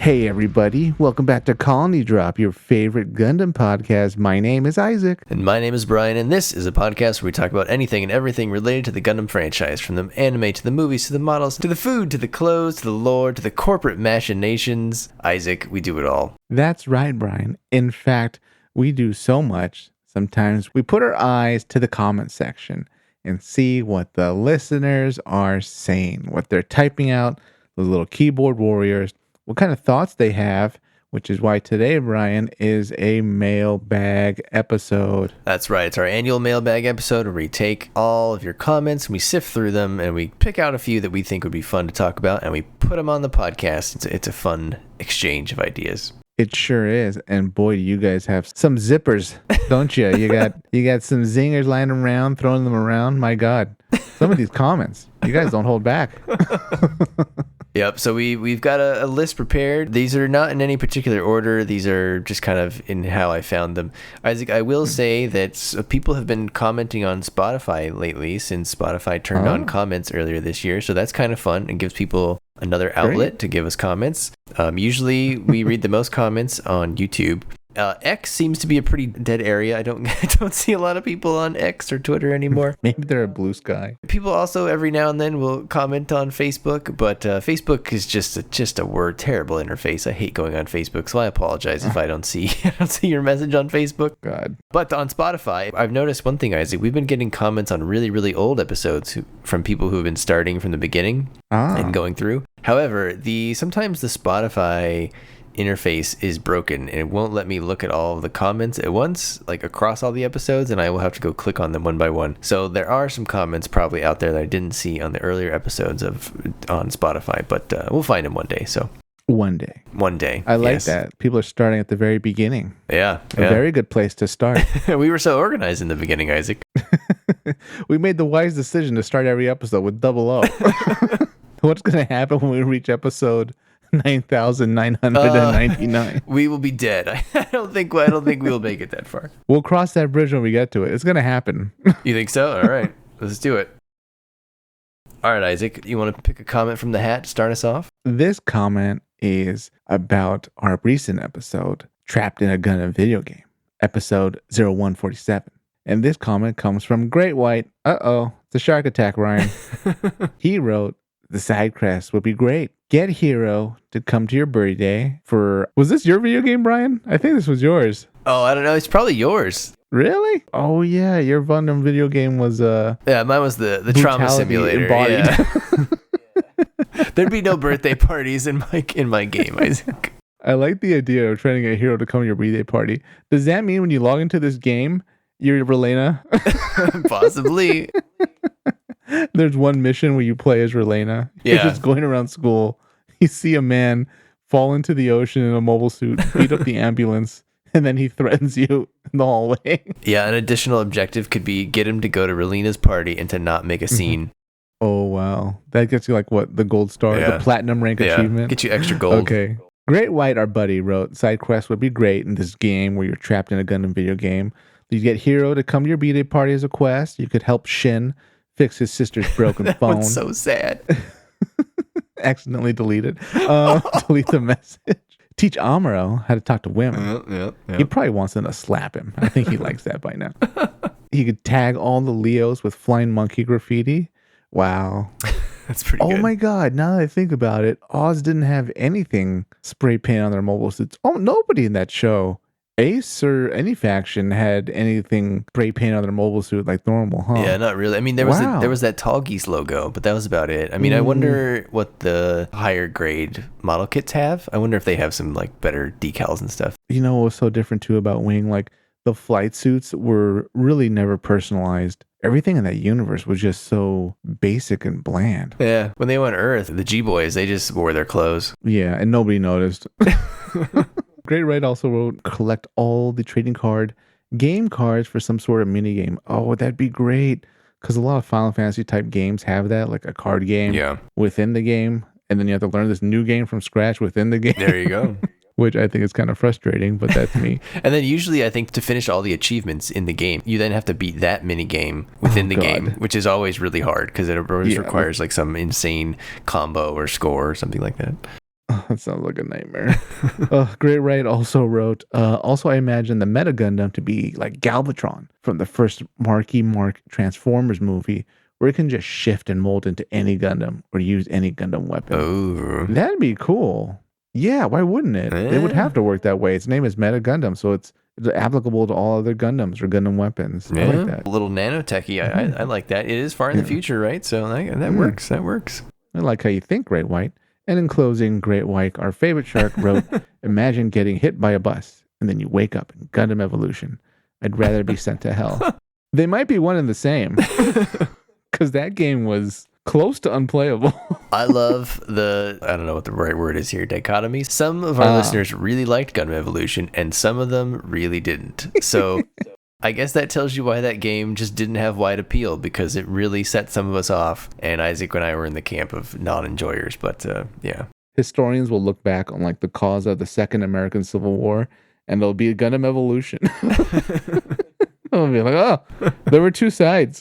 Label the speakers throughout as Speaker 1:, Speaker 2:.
Speaker 1: Hey everybody, welcome back to Colony Drop, your favorite Gundam podcast. My name is Isaac.
Speaker 2: And my name is Brian, and this is a podcast where we talk about anything and everything related to the Gundam franchise, from the anime to the movies to the models to the food to the clothes to the lore to the corporate machinations. Isaac, we do it all.
Speaker 1: That's right, Brian. In fact, we do so much, sometimes we put our eyes to the comment section and see what the listeners are saying, what they're typing out, the little keyboard warriors, what kind of thoughts they have, which is why today, Brian, is a mailbag episode.
Speaker 2: That's right. It's our annual mailbag episode where we take all of your comments, and we sift through them, and we pick out a few that we think would be fun to talk about, and we put them on the podcast. It's a fun exchange of ideas.
Speaker 1: It sure is. And boy, do you guys have some zippers, don't you? You got some zingers lying around, throwing them around. My God. Some of these comments, you guys don't hold back.
Speaker 2: Yep, so we've got a list prepared. These are not in any particular order. These are just kind of in how I found them. Isaac, I will say that people have been commenting on Spotify lately since Spotify turned on comments earlier this year. So that's kind of fun and gives people another outlet to give us comments. Usually we read the most comments on YouTube. X seems to be a pretty dead area. I don't see a lot of people on X or Twitter anymore.
Speaker 1: Maybe they're a blue sky.
Speaker 2: People also every now and then will comment on Facebook, but Facebook is just a terrible interface. I hate going on Facebook, so I apologize if I don't see your message on Facebook.
Speaker 1: God. But
Speaker 2: on Spotify, I've noticed one thing, Isaac. We've been getting comments on really, really old episodes from people who have been starting from the beginning and going through. However, sometimes the Spotify interface is broken and it won't let me look at all of the comments at once, like across all the episodes, and I will have to go click on them one by one. So there are some comments probably out there that I didn't see on the earlier episodes on Spotify, but we'll find them one day. So
Speaker 1: one day
Speaker 2: I
Speaker 1: like that. People are starting at the very beginning.
Speaker 2: Yeah,
Speaker 1: a very good place to start.
Speaker 2: We were so organized in the beginning, Isaac.
Speaker 1: We made the wise decision to start every episode with double O. What's going to happen when we reach episode 9,999?
Speaker 2: We will be dead. I don't think we'll make it that far.
Speaker 1: We'll cross that bridge when we get to it. It's going to happen.
Speaker 2: You think so? All right. Let's do it. All right, Isaac, you want to pick a comment from the hat to start us off?
Speaker 1: This comment is about our recent episode, Trapped in a Gundam Video Game, episode 0147. And this comment comes from Great White. It's a shark attack, Ryan. He wrote, "The side quest would be great. Get Hero to come to your birthday for..." Was this your video game, Brian? I think this was yours.
Speaker 2: Oh, I don't know. It's probably yours.
Speaker 1: Really? Oh, yeah. Your Gundam video game was...
Speaker 2: yeah, mine was the trauma simulator. Embodied. Yeah. There'd be no birthday parties in my game, Isaac.
Speaker 1: I like the idea of trying to get Hero to come to your birthday party. Does that mean when you log into this game, you're Relena?
Speaker 2: Possibly.
Speaker 1: There's one mission where you play as Relena.
Speaker 2: Yeah.
Speaker 1: You're just going around school. You see a man fall into the ocean in a mobile suit, beat up the ambulance, and then he threatens you in the hallway.
Speaker 2: Yeah, an additional objective could be get him to go to Relena's party and to not make a scene.
Speaker 1: Oh, wow. That gets you the gold star, the platinum rank achievement?
Speaker 2: Get you extra gold.
Speaker 1: Okay. Great White, our buddy, wrote, "Side quest would be great in this game where you're trapped in a Gundam video game. You get Hero to come to your birthday party as a quest. You could help Shin fix his sister's broken
Speaker 2: that
Speaker 1: phone."
Speaker 2: One's so sad.
Speaker 1: Accidentally deleted. Delete the message. Teach Amuro how to talk to women.
Speaker 2: Yep.
Speaker 1: He probably wants them to slap him. I think he likes that by now. He could tag all the Leos with flying monkey graffiti. Wow.
Speaker 2: That's pretty good.
Speaker 1: Oh my God. Now that I think about it, Oz didn't have anything spray paint on their mobile suits. Oh, nobody in that show, Ace or any faction, had anything spray paint on their mobile suit like normal, huh?
Speaker 2: Yeah, not really. I mean, there was that Tall Geese logo, but that was about it. I mean, I wonder what the higher grade model kits have. I wonder if they have some better decals and stuff.
Speaker 1: You know what was so different too about Wing? The flight suits were really never personalized. Everything in that universe was just so basic and bland.
Speaker 2: Yeah, when they went Earth, the G-Boys, they just wore their clothes.
Speaker 1: Yeah, and nobody noticed. Great Right also wrote, "Collect all the trading card game cards for some sort of mini game." Oh, that'd be great. Because a lot of Final Fantasy type games have that, like a card game within the game. And then you have to learn this new game from scratch within the game.
Speaker 2: There you go.
Speaker 1: Which I think is kind of frustrating, but that's me.
Speaker 2: And then usually I think to finish all the achievements in the game, you then have to beat that mini game within the game, which is always really hard because it always requires some insane combo or score or something like that.
Speaker 1: That sounds like a nightmare. Great Right also wrote, also I imagine the Meta Gundam to be like Galvatron from the first Marky Mark Transformers movie, where it can just shift and mold into any Gundam or use any Gundam weapon.
Speaker 2: Oh.
Speaker 1: That'd be cool. Yeah, why wouldn't it? It would have to work that way. Its name is Meta Gundam, so it's applicable to all other Gundams or Gundam weapons.
Speaker 2: Yeah,
Speaker 1: I like that.
Speaker 2: A little nanotechy. I like that. It is far in the future, right? So that works. That works.
Speaker 1: I like how you think, Great White. And in closing, Great White, our favorite shark, wrote, imagine getting hit by a bus and then you wake up in Gundam Evolution. I'd rather be sent to hell. They might be one and the same. Because that game was close to unplayable.
Speaker 2: I love I don't know what the right word is here, dichotomy. Some of our listeners really liked Gundam Evolution and some of them really didn't. So I guess that tells you why that game just didn't have wide appeal, because it really set some of us off. And Isaac and I were in the camp of non-enjoyers, but yeah.
Speaker 1: Historians will look back on like the cause of the Second American Civil War, and there'll be a Gundam Evolution. They'll be like, oh, there were two sides.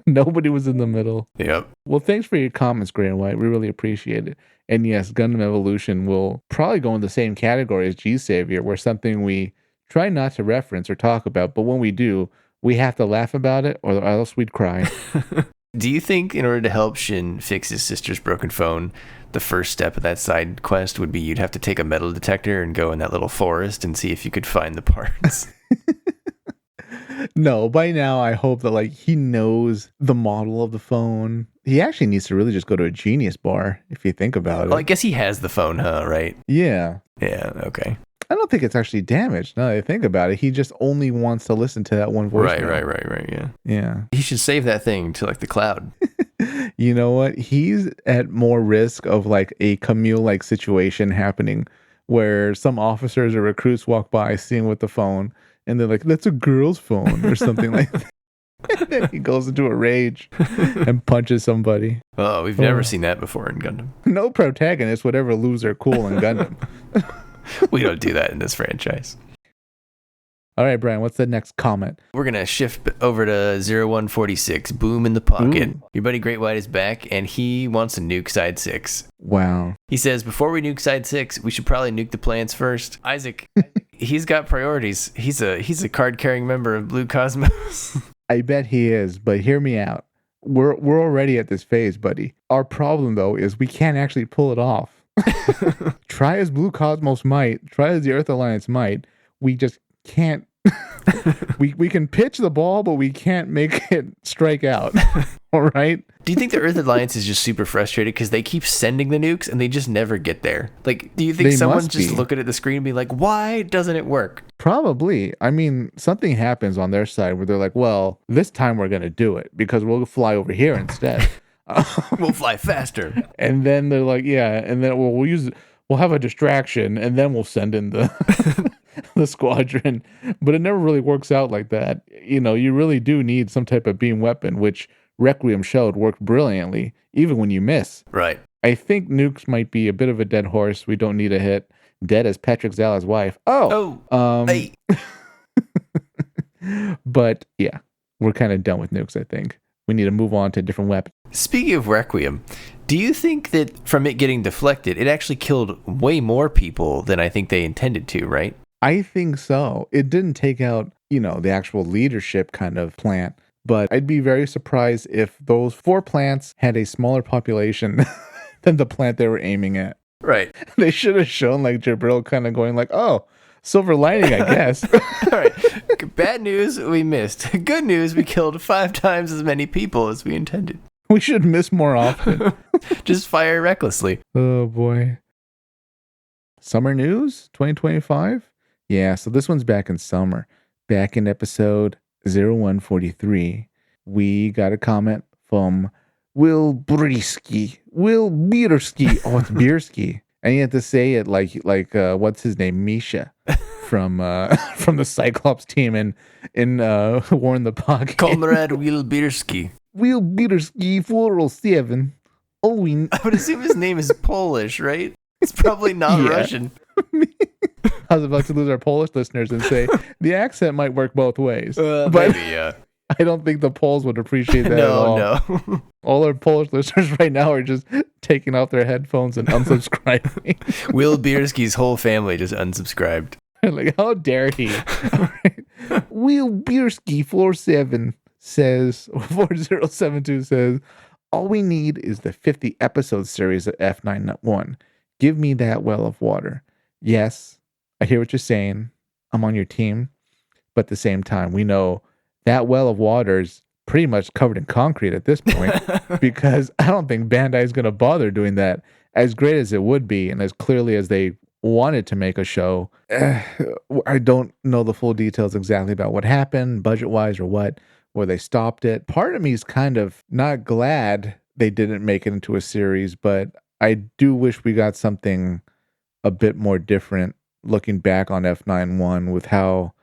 Speaker 1: Nobody was in the middle.
Speaker 2: Yep.
Speaker 1: Well, thanks for your comments, Gray and White. We really appreciate it. And yes, Gundam Evolution will probably go in the same category as G-Savior, where something we try not to reference or talk about, but when we do, we have to laugh about it or else we'd cry.
Speaker 2: Do you think in order to help Shin fix his sister's broken phone, the first step of that side quest would be you'd have to take a metal detector and go in that little forest and see if you could find the parts?
Speaker 1: No, by now I hope that like he knows the model of the phone. He actually needs to really just go to a Genius bar if you think about it.
Speaker 2: Well, I guess he has the phone, huh? Right?
Speaker 1: Yeah.
Speaker 2: Yeah, okay.
Speaker 1: I don't think it's actually damaged. Now that I think about it, he just only wants to listen to that one voice.
Speaker 2: Right. Yeah.
Speaker 1: Yeah.
Speaker 2: He should save that thing to like the cloud.
Speaker 1: You know what? He's at more risk of like a Camille-like situation happening where some officers or recruits walk by seeing with the phone and they're like, that's a girl's phone or something like that. And then he goes into a rage and punches somebody.
Speaker 2: Oh, we've never seen that before in Gundam.
Speaker 1: No protagonist would ever lose their cool in Gundam.
Speaker 2: We don't do that in this franchise.
Speaker 1: All right, Brian, what's the next comment?
Speaker 2: We're going to shift over to 0146, Boom in the Pocket.
Speaker 1: Ooh.
Speaker 2: Your buddy Great White is back, and he wants to nuke Side 6.
Speaker 1: Wow.
Speaker 2: He says, before we nuke Side 6, we should probably nuke the plants first. Isaac, he's got priorities. He's a card-carrying member of Blue Cosmos.
Speaker 1: I bet he is, but hear me out. We're already at this phase, buddy. Our problem, though, is we can't actually pull it off. Try as Blue Cosmos might, try as the Earth Alliance might, we just can't. we can pitch the ball, but we can't make it strike out. All right?
Speaker 2: Do you think the Earth Alliance is just super frustrated because they keep sending the nukes and they just never get there? Like, do you think someone's just looking at the screen and be like, why doesn't it work?
Speaker 1: Probably. I mean, something happens on their side where they're like, well, this time we're going to do it because we'll fly over here instead.
Speaker 2: We'll fly faster.
Speaker 1: And then they're like, yeah, and then we'll have a distraction and then we'll send in the the squadron. But it never really works out like that. You know, you really do need some type of beam weapon, which Requiem showed worked brilliantly, even when you miss.
Speaker 2: Right.
Speaker 1: I think nukes might be a bit of a dead horse. We don't need a hit. Dead as Patrick Zala's wife.
Speaker 2: Hey.
Speaker 1: But yeah, we're kind of done with nukes, I think. We need to move on to a different weapon.
Speaker 2: Speaking of Requiem, do you think that from it getting deflected, it actually killed way more people than I think they intended to, right?
Speaker 1: I think so. It didn't take out, the actual leadership kind of plant, but I'd be very surprised if those 4 plants had a smaller population than the plant they were aiming at.
Speaker 2: Right.
Speaker 1: They should have shown like Jabril kind of going like, oh, silver lining, I guess.
Speaker 2: All right. Bad news, we missed. Good news, we killed 5 times as many people as we intended.
Speaker 1: We should miss more often.
Speaker 2: Just fire recklessly.
Speaker 1: Oh, boy. Summer news 2025? Yeah, so this one's back in summer. Back in episode 0143, we got a comment from Will Biersky. Will Biersky. Oh, it's Biersky. And you have to say it like what's his name? Misha from the Cyclops team in War in the Pocket.
Speaker 2: Comrade Will Biersky.
Speaker 1: Will Biersky 407. Owen.
Speaker 2: I would assume his name is Polish, right? It's probably not Russian.
Speaker 1: I was about to lose our Polish listeners and say the accent might work both ways.
Speaker 2: Maybe, yeah.
Speaker 1: I don't think the Poles would appreciate that at all.
Speaker 2: No.
Speaker 1: All our Polish listeners right now are just taking off their headphones and unsubscribing.
Speaker 2: Will Bierski's whole family just unsubscribed.
Speaker 1: Like, how dare he? All right. Will Bierski 47 says, 4072 says, all we need is the 50 episode series of F91. Give me that well of water. Yes, I hear what you're saying. I'm on your team. But at the same time, we know that well of water is pretty much covered in concrete at this point because I don't think Bandai is going to bother doing that. As great as it would be and as clearly as they wanted to make a show, I don't know the full details exactly about what happened, budget-wise or what, where they stopped it. Part of me is kind of not glad they didn't make it into a series, but I do wish we got something a bit more different looking back on F91 with how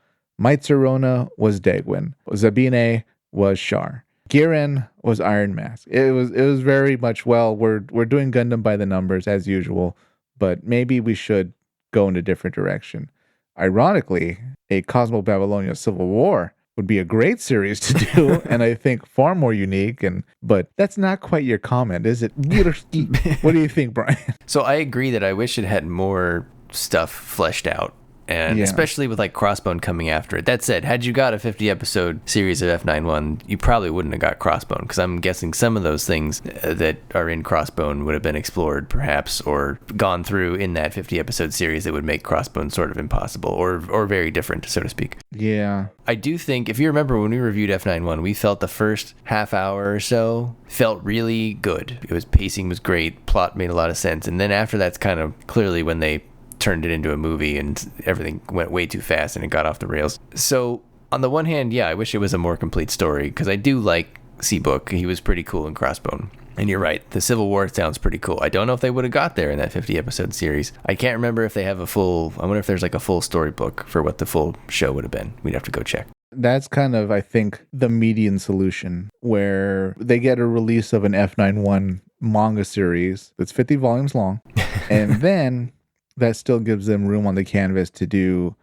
Speaker 1: Mayu Asuka was Degwin, Zabine was Char, Giren was Iron Mask. It was very much, well, we're doing Gundam by the numbers as usual, but maybe we should go in a different direction. Ironically, a Cosmo Babylonia Civil War would be a great series to do, and I think far more unique. But that's not quite your comment, is it? What do you think, Brian?
Speaker 2: So I agree that I wish it had more stuff fleshed out. And especially with like Crossbone coming after it. That said, had you got a 50 episode series of F91, you probably wouldn't have got Crossbone, because I'm guessing some of those things that are in Crossbone would have been explored perhaps, or gone through in that 50 episode series that would make Crossbone sort of impossible or very different, so to speak.
Speaker 1: Yeah.
Speaker 2: I do think, if you remember when we reviewed F91, we felt the first half hour or so felt really good. Pacing was great, plot made a lot of sense, and then after that's kind of clearly when they turned it into a movie and everything went way too fast and it got off the rails. So on the one hand, I wish it was a more complete story, because I do like Seabook. He was pretty cool in Crossbone. And you're right, the Civil War sounds pretty cool. I don't know if they would have got there in that 50 episode series. I can't remember if they have I wonder if there's like a full storybook for what the full show would have been. We'd have to go check.
Speaker 1: That's kind of, I think, the median solution, where they get a release of an F91 manga series that's 50 volumes long, and then that still gives them room on the canvas to do,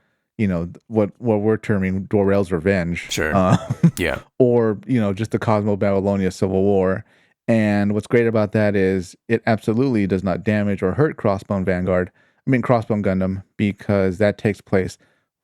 Speaker 1: what we're terming Dorel's Revenge.
Speaker 2: Sure. Yeah.
Speaker 1: Or, just the Cosmo Babylonia Civil War. And what's great about that is it absolutely does not damage or hurt Crossbone Gundam, because that takes place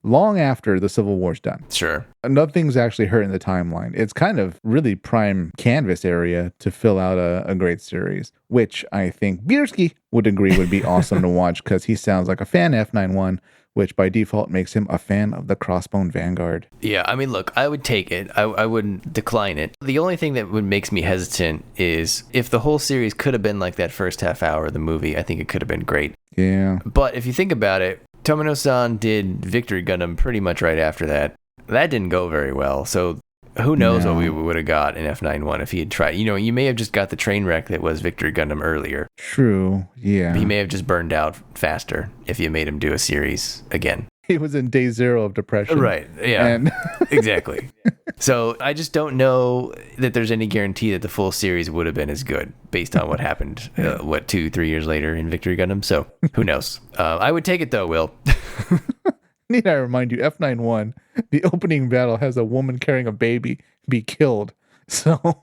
Speaker 1: long after the Civil War's done.
Speaker 2: Sure.
Speaker 1: Nothing's actually hurt in the timeline. It's kind of really prime canvas area to fill out a great series, which I think Bierski would agree would be awesome to watch, because he sounds like a fan of F91, which by default makes him a fan of the Crossbone Vanguard.
Speaker 2: Yeah, I mean, look, I would take it. I wouldn't decline it. The only thing that makes me hesitant is if the whole series could have been like that first half hour of the movie, I think it could have been great.
Speaker 1: Yeah.
Speaker 2: But if you think about it, Tomino-san did Victory Gundam pretty much right after that. That didn't go very well, so who knows what we would have got in F91 if he had tried. You may have just got the train wreck that was Victory Gundam earlier.
Speaker 1: True, yeah.
Speaker 2: He may have just burned out faster if you made him do a series again.
Speaker 1: He was in day zero of depression.
Speaker 2: Right, yeah, exactly. So I just don't know that there's any guarantee that the full series would have been as good based on what happened, 2-3 years later in Victory Gundam. So who knows? I would take it though, Will.
Speaker 1: Need I remind you, F91, the opening battle has a woman carrying a baby be killed. So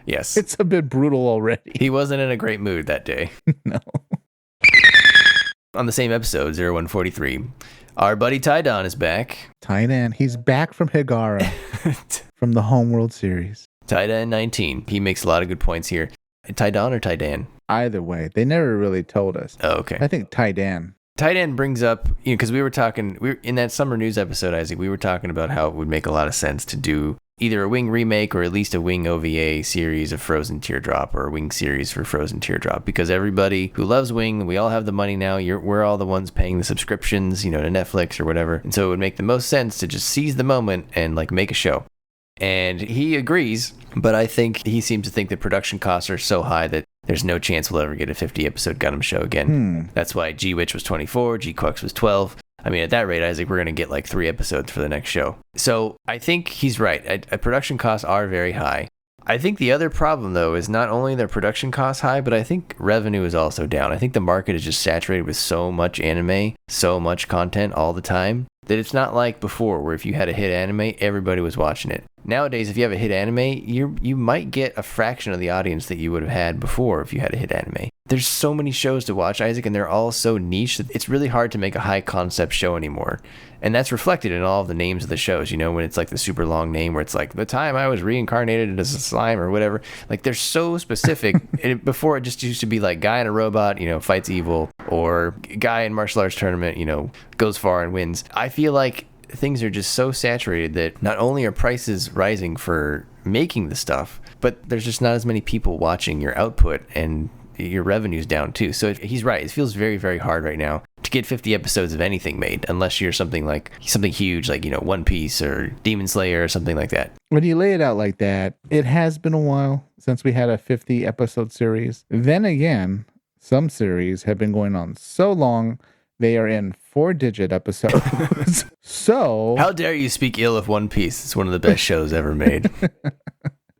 Speaker 2: yes,
Speaker 1: it's a bit brutal already.
Speaker 2: He wasn't in a great mood that day.
Speaker 1: No.
Speaker 2: On the same episode, 0143, our buddy Taidan is back.
Speaker 1: Taidan, he's back from Higara, from the Homeworld series.
Speaker 2: Taidan 19. He makes a lot of good points here. Taidan or Taidan?
Speaker 1: Either way, they never really told us.
Speaker 2: Oh, okay.
Speaker 1: I think Taidan.
Speaker 2: Taidan brings up, because we were in that summer news episode, Isaac, we were talking about how it would make a lot of sense to do either a Wing remake or at least a Wing OVA series of Frozen Teardrop, or a Wing series for Frozen Teardrop, because everybody who loves Wing, we all have the money now, we're all the ones paying the subscriptions, to Netflix or whatever, and so it would make the most sense to just seize the moment and make a show. And he agrees, but I think he seems to think that production costs are so high that there's no chance we'll ever get a 50 episode Gundam show again. That's why GWitch was 24, GQuuuuux was 12. I mean, at that rate, Isaac, we're going to get 3 episodes for the next show. So I think he's right. Production costs are very high. I think the other problem, though, is not only their production costs high, but I think revenue is also down. I think the market is just saturated with so much anime, so much content all the time, That it's not like before where if you had a hit anime, everybody was watching it. Nowadays, if you have a hit anime, you might get a fraction of the audience that you would have had before if you had a hit anime. There's so many shows to watch, Isaac, and they're all so niche that it's really hard to make a high concept show anymore. And that's reflected in all of the names of the shows, you know, when it's like the super long name where it's like the time I was reincarnated as a slime or whatever. Like they're so specific. Before it just used to be like guy in a robot, you know, fights evil, or guy in martial arts tournament, you know, goes far and wins. I feel like things are just so saturated that not only are prices rising for making the stuff, but there's just not as many people watching your output, and your revenue's down too. So he's right. It feels very, very hard right now to get 50 episodes of anything made, unless you're something huge, like, you know, One Piece or Demon Slayer or something like that.
Speaker 1: When you lay it out like that, it has been a while since we had a 50 episode series. Then again, some series have been going on so long, they are in 4-digit episodes. So
Speaker 2: how dare you speak ill of One Piece? It's one of the best shows ever made.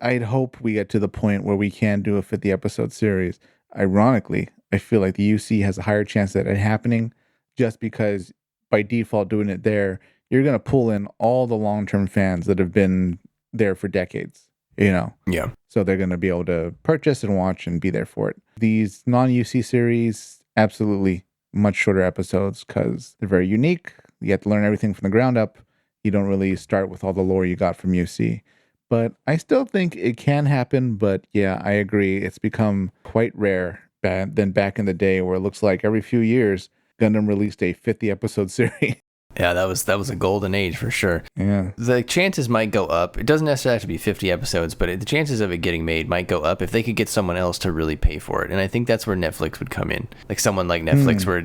Speaker 1: I'd hope we get to the point where we can do a 50 episode series. Ironically, I feel like the UC has a higher chance of it happening, just because by default doing it there, you're going to pull in all the long-term fans that have been there for decades, you know?
Speaker 2: Yeah.
Speaker 1: So they're going to be able to purchase and watch and be there for it. These non-UC series, absolutely much shorter episodes because they're very unique. You have to learn everything from the ground up. You don't really start with all the lore you got from UC. But I still think it can happen. But yeah, I agree. It's become quite rare than back in the day, where it looks like every few years Gundam released a 50 episode series.
Speaker 2: Yeah, that was a golden age for sure.
Speaker 1: Yeah.
Speaker 2: The chances might go up. It doesn't necessarily have to be 50 episodes, but the chances of it getting made might go up if they could get someone else to really pay for it. And I think that's where Netflix would come in. Like someone like Netflix, where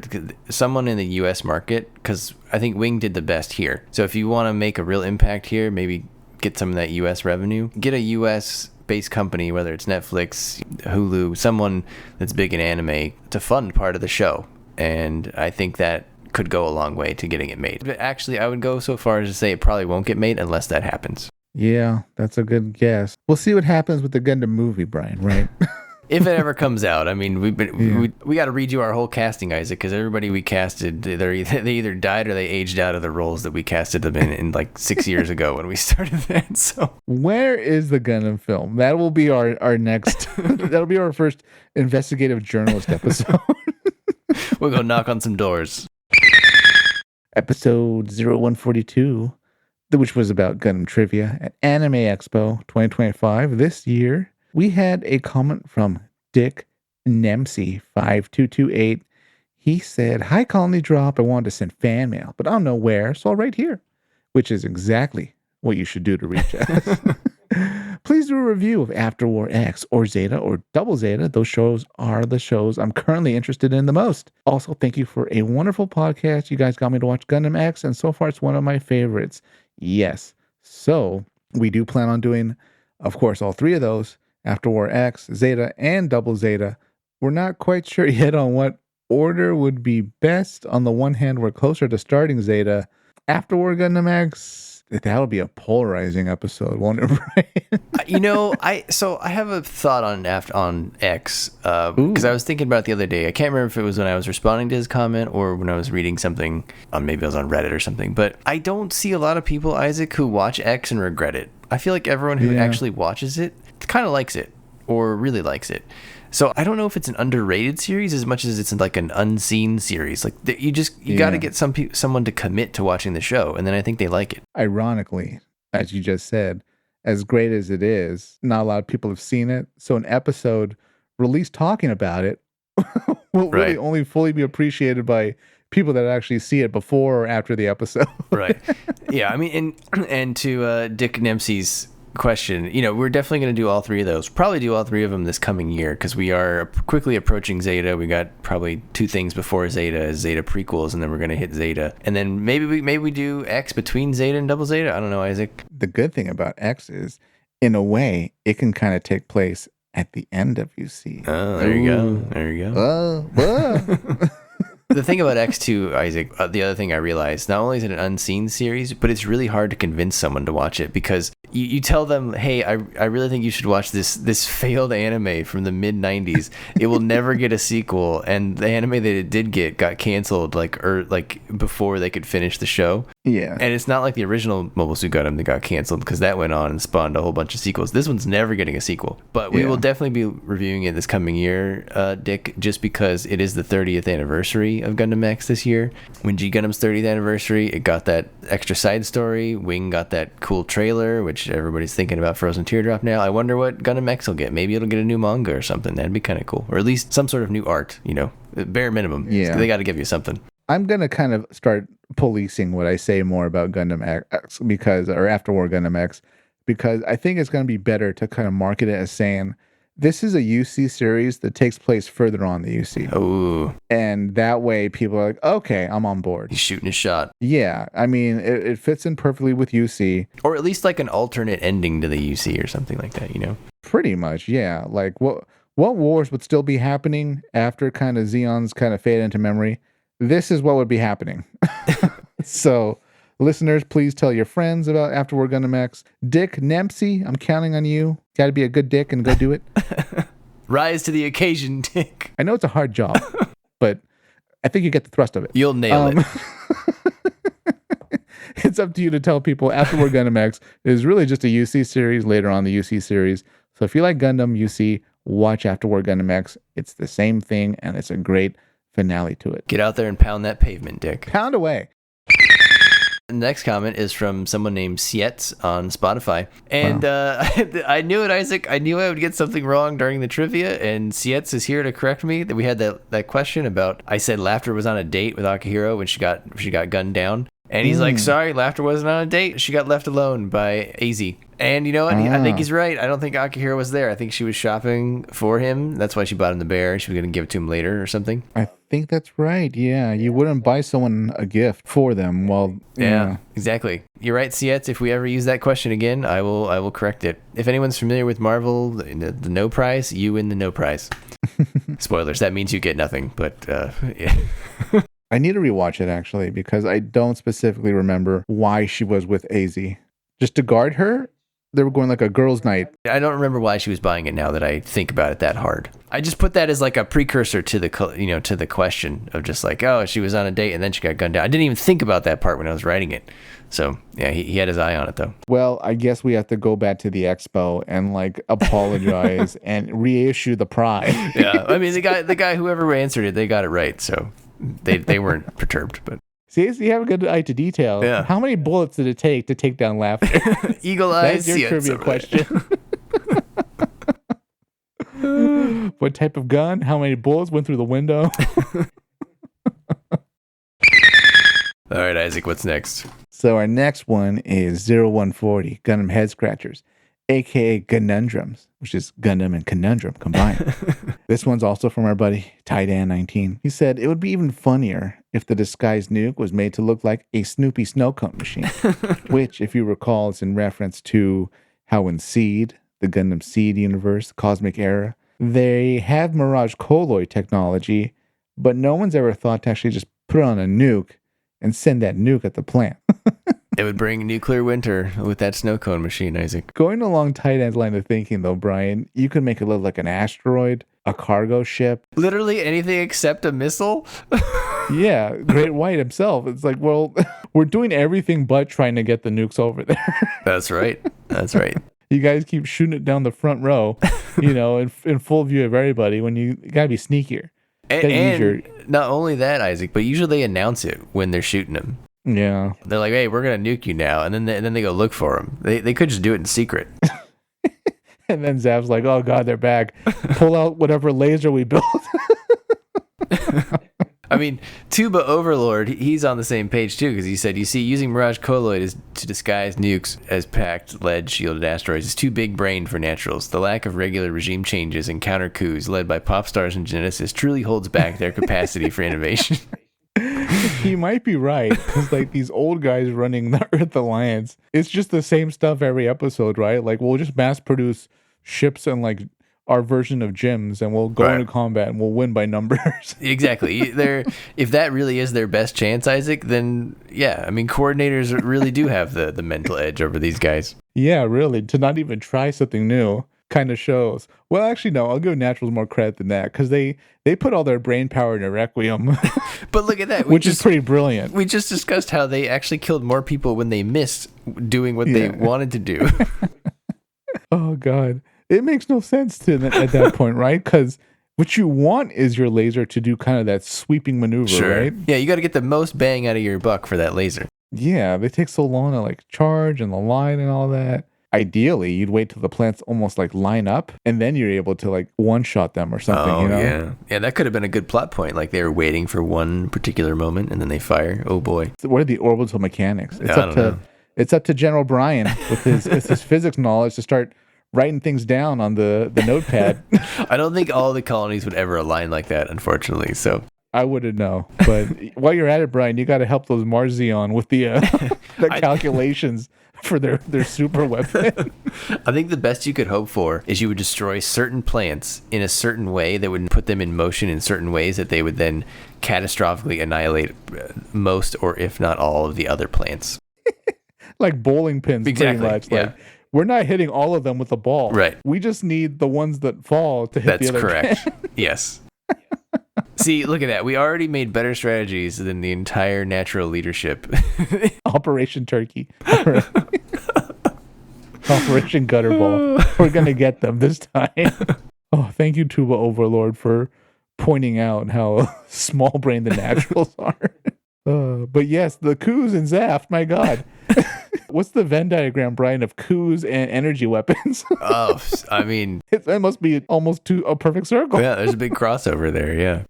Speaker 2: someone in the US market, because I think Wing did the best here. So if you want to make a real impact here, maybe get some of that US revenue. Get a US based company, whether it's Netflix, Hulu, someone that's big in anime, to fund part of the show. And I think that could go a long way to getting it made. But actually, I would go so far as to say it probably won't get made unless that happens.
Speaker 1: Yeah, that's a good guess. We'll see what happens with the Gundam movie, Brian, right?
Speaker 2: If it ever comes out. I mean, we got to redo our whole casting, Isaac, because everybody we casted, they either died or they aged out of the roles that we casted them in like 6 years ago when we started that. So
Speaker 1: where is the Gundam film? That will be our next, that'll be our first investigative journalist episode.
Speaker 2: We'll go knock on some doors.
Speaker 1: Episode 0142, which was about Gundam trivia at Anime Expo 2025 this year. We had a comment from Dick Nemsy 5228. He said, "Hi, Colony Drop. I wanted to send fan mail, but I don't know where, so I'll write here," which is exactly what you should do to reach us. Please do a review of After War X or Zeta or Double Zeta. Those shows are the shows I'm currently interested in the most. Also, thank you for a wonderful podcast. You guys got me to watch Gundam X, and so far it's one of my favorites. Yes. So we do plan on doing, of course, all three of those: After War X, Zeta, and Double Zeta. We're not quite sure yet on what order would be best. On the one hand, we're closer to starting Zeta. After War Gundam X, that'll be a polarizing episode, won't it, Brian?
Speaker 2: You know, I have a thought on X, because I was thinking about it the other day. I can't remember if it was when I was responding to his comment or when I was reading something maybe I was on Reddit or something. But I don't see a lot of people, Isaac, who watch X and regret it. I feel like everyone who actually watches it kind of likes it or really likes it. So I don't know if it's an underrated series as much as it's like an unseen series. Like you got to get someone to commit to watching the show, and then I think they like it.
Speaker 1: Ironically, as you just said, as great as it is, not a lot of people have seen it. So an episode released talking about it will really only fully be appreciated by people that actually see it before or after the episode.
Speaker 2: Right. Yeah. I mean, and to Dick Nemsy's question, you know, we're definitely going to do all three of those. Probably do all three of them this coming year, because we are quickly approaching Zeta. We got probably 2 things before Zeta prequels, and then we're going to hit Zeta, and then maybe we do X between Zeta and Double Zeta. I don't know, Isaac.
Speaker 1: The good thing about X is, in a way, it can kind of take place at the end of UC.
Speaker 2: Oh, there you go. There you go. The thing about X2, Isaac, the other thing I realized, not only is it an unseen series, but it's really hard to convince someone to watch it, because You tell them, hey, I really think you should watch this failed anime from the mid 90s. It will never get a sequel, and the anime that it did get got canceled like before they could finish the show.
Speaker 1: Yeah.
Speaker 2: And it's not like the original Mobile Suit Gundam that got canceled, because that went on and spawned a whole bunch of sequels. This one's never getting a sequel, but we will definitely be reviewing it this coming year, Dick, just because it is the 30th anniversary of Gundam X this year. When G Gundam's 30th anniversary, it got that extra side story. Wing got that cool trailer, which everybody's thinking about Frozen Teardrop now. I wonder what Gundam X will get. Maybe it'll get a new manga or something. That'd be kind of cool. Or at least some sort of new art, bare minimum.
Speaker 1: Yeah.
Speaker 2: They got to give you something.
Speaker 1: I'm going to kind of start policing what I say more about Gundam X or After War Gundam X, because I think it's going to be better to kind of market it as saying, this is a UC series that takes place further on the UC.
Speaker 2: Oh.
Speaker 1: And that way people are like, okay, I'm on board.
Speaker 2: He's shooting his shot.
Speaker 1: Yeah. I mean, it fits in perfectly with UC.
Speaker 2: Or at least like an alternate ending to the UC or something like that,
Speaker 1: Pretty much, yeah. Like what wars would still be happening after kind of Zeon's kind of fade into memory? This is what would be happening. So, listeners, please tell your friends about After War Gundam X. Dick Nempsey, I'm counting on you. Got to be a good dick and go do it.
Speaker 2: Rise to the occasion, Dick.
Speaker 1: I know it's a hard job, but I think you get the thrust of it.
Speaker 2: You'll nail it.
Speaker 1: It's up to you to tell people After War Gundam X is really just a UC series later on the UC series. So if you like Gundam UC, watch After War Gundam X. It's the same thing, and it's a great finale to it.
Speaker 2: Get out there and pound that pavement, Dick.
Speaker 1: Pound away.
Speaker 2: The next comment is from someone named Sietz on Spotify. And I knew it, Isaac. I knew I would get something wrong during the trivia, and Sietz is here to correct me. That we had that question about, I said Laughter was on a date with Akihiro when she got gunned down. And he's like, sorry, Laughter wasn't on a date. She got left alone by AZ. And you know what? I think he's right. I don't think Akihiro was there. I think she was shopping for him. That's why she bought him the bear. She was going to give it to him later or something.
Speaker 1: I think that's right. Yeah. You wouldn't buy someone a gift for them. Well,
Speaker 2: yeah, exactly. You're right, Sietz. If we ever use that question again, I will correct it. If anyone's familiar with Marvel, the no prize, you win the no prize. Spoilers. That means you get nothing. But yeah.
Speaker 1: I need to rewatch it, actually, because I don't specifically remember why she was with AZ. Just to guard her? They were going like a girls' night.
Speaker 2: I don't remember why she was buying it now that I think about it that hard. I just put that as like a precursor to the to the question of just like, oh, she was on a date and then she got gunned down. I didn't even think about that part when I was writing it. So yeah, he had his eye on it though.
Speaker 1: Well, I guess we have to go back to the expo and like apologize and reissue the prize.
Speaker 2: Yeah, I mean the guy whoever answered it, they got it right. So they weren't perturbed, but.
Speaker 1: See, you have a good eye to detail.
Speaker 2: Yeah. How
Speaker 1: many bullets did it take to take down Laughter?
Speaker 2: Eagle eyes.
Speaker 1: That's your trivia question. What type of gun? How many bullets went through the window?
Speaker 2: All right, Isaac, what's next?
Speaker 1: So our next one is 0140 Gundam Head Scratchers, aka Conundrums, which is Gundam and Conundrum combined. This one's also from our buddy Tidan19. He said it would be even funnier if the disguised nuke was made to look like a Snoopy snow cone machine, which, if you recall, is in reference to how in Seed, the Gundam Seed universe, Cosmic Era, they have Mirage colloid technology, but no one's ever thought to actually just put it on a nuke and send that nuke at the plant.
Speaker 2: It would bring nuclear winter with that snow cone machine, Isaac.
Speaker 1: Going along Titan's line of thinking, though, Brian, you could make it look like an asteroid, a cargo ship.
Speaker 2: Literally anything except a missile?
Speaker 1: Yeah, Great White himself. It's like, well, we're doing everything but trying to get the nukes over there.
Speaker 2: That's right. That's right.
Speaker 1: You guys keep shooting it down the front row, in full view of everybody when you got to be sneakier.
Speaker 2: And not only that, Isaac, but usually they announce it when they're shooting them.
Speaker 1: Yeah.
Speaker 2: They're like, hey, we're going to nuke you now. And then they go look for them. They could just do it in secret.
Speaker 1: And then Zav's like, oh, God, they're back. Pull out whatever laser we built.
Speaker 2: I mean, Tuba Overlord, he's on the same page, too, because he said, you see, using Mirage colloid is to disguise nukes as packed, lead-shielded asteroids is too big-brained for naturals. The lack of regular regime changes and counter-coups led by pop stars and geneticists truly holds back their capacity for innovation.
Speaker 1: He might be right, because like these old guys running the Earth Alliance, it's just the same stuff every episode, right? Like we'll just mass produce ships and like our version of gyms, and we'll go into combat and we'll win by numbers.
Speaker 2: Exactly. If that really is their best chance, Isaac, then yeah, I mean, coordinators really do have the mental edge over these guys.
Speaker 1: Yeah, really. To not even try something new kind of shows. Well, actually, no, I'll give Naturals more credit than that, because they put all their brain power into Requiem.
Speaker 2: But look at that.
Speaker 1: Which is pretty brilliant.
Speaker 2: We just discussed how they actually killed more people when they missed doing what they wanted to do.
Speaker 1: Oh, God. It makes no sense at that point, right? Because what you want is your laser to do kind of that sweeping maneuver, right?
Speaker 2: Yeah, you got to get the most bang out of your buck for that laser.
Speaker 1: Yeah, they take so long to like charge and the line and all that. Ideally, you'd wait till the plants almost like line up, and then you're able to like one-shot them or something,
Speaker 2: Oh,
Speaker 1: you know?
Speaker 2: yeah. Yeah, that could have been a good plot point. Like they were waiting for one particular moment, and then they fire. Oh, boy.
Speaker 1: What are the orbital mechanics?
Speaker 2: I don't know.
Speaker 1: It's up to General Brian with his physics knowledge to start writing things down on the notepad.
Speaker 2: I don't think all the colonies would ever align like that, unfortunately. So
Speaker 1: I wouldn't know. But while you're at it, Brian, you got to help those Mars Zeon with the calculations for their super weapon.
Speaker 2: I think the best you could hope for is you would destroy certain plants in a certain way that would put them in motion in certain ways that they would then catastrophically annihilate most, or if not all, of the other plants.
Speaker 1: Like bowling pins,
Speaker 2: Exactly,
Speaker 1: pretty much.
Speaker 2: yeah.
Speaker 1: Like, we're not hitting all of them with the ball.
Speaker 2: Right.
Speaker 1: We just need the ones that fall to hit the other.
Speaker 2: That's correct. Yes. See, look at that. We already made better strategies than the entire natural leadership.
Speaker 1: Operation Turkey. Operation Gutterball. We're going to get them this time. Oh, thank you, Tuba Overlord, for pointing out how small-brained the Naturals are. But yes, the coups and Zaft, my God. What's the Venn diagram, Brian, of coups and energy weapons?
Speaker 2: Oh, I mean...
Speaker 1: It must be almost a perfect circle.
Speaker 2: Yeah, there's a big crossover there, yeah.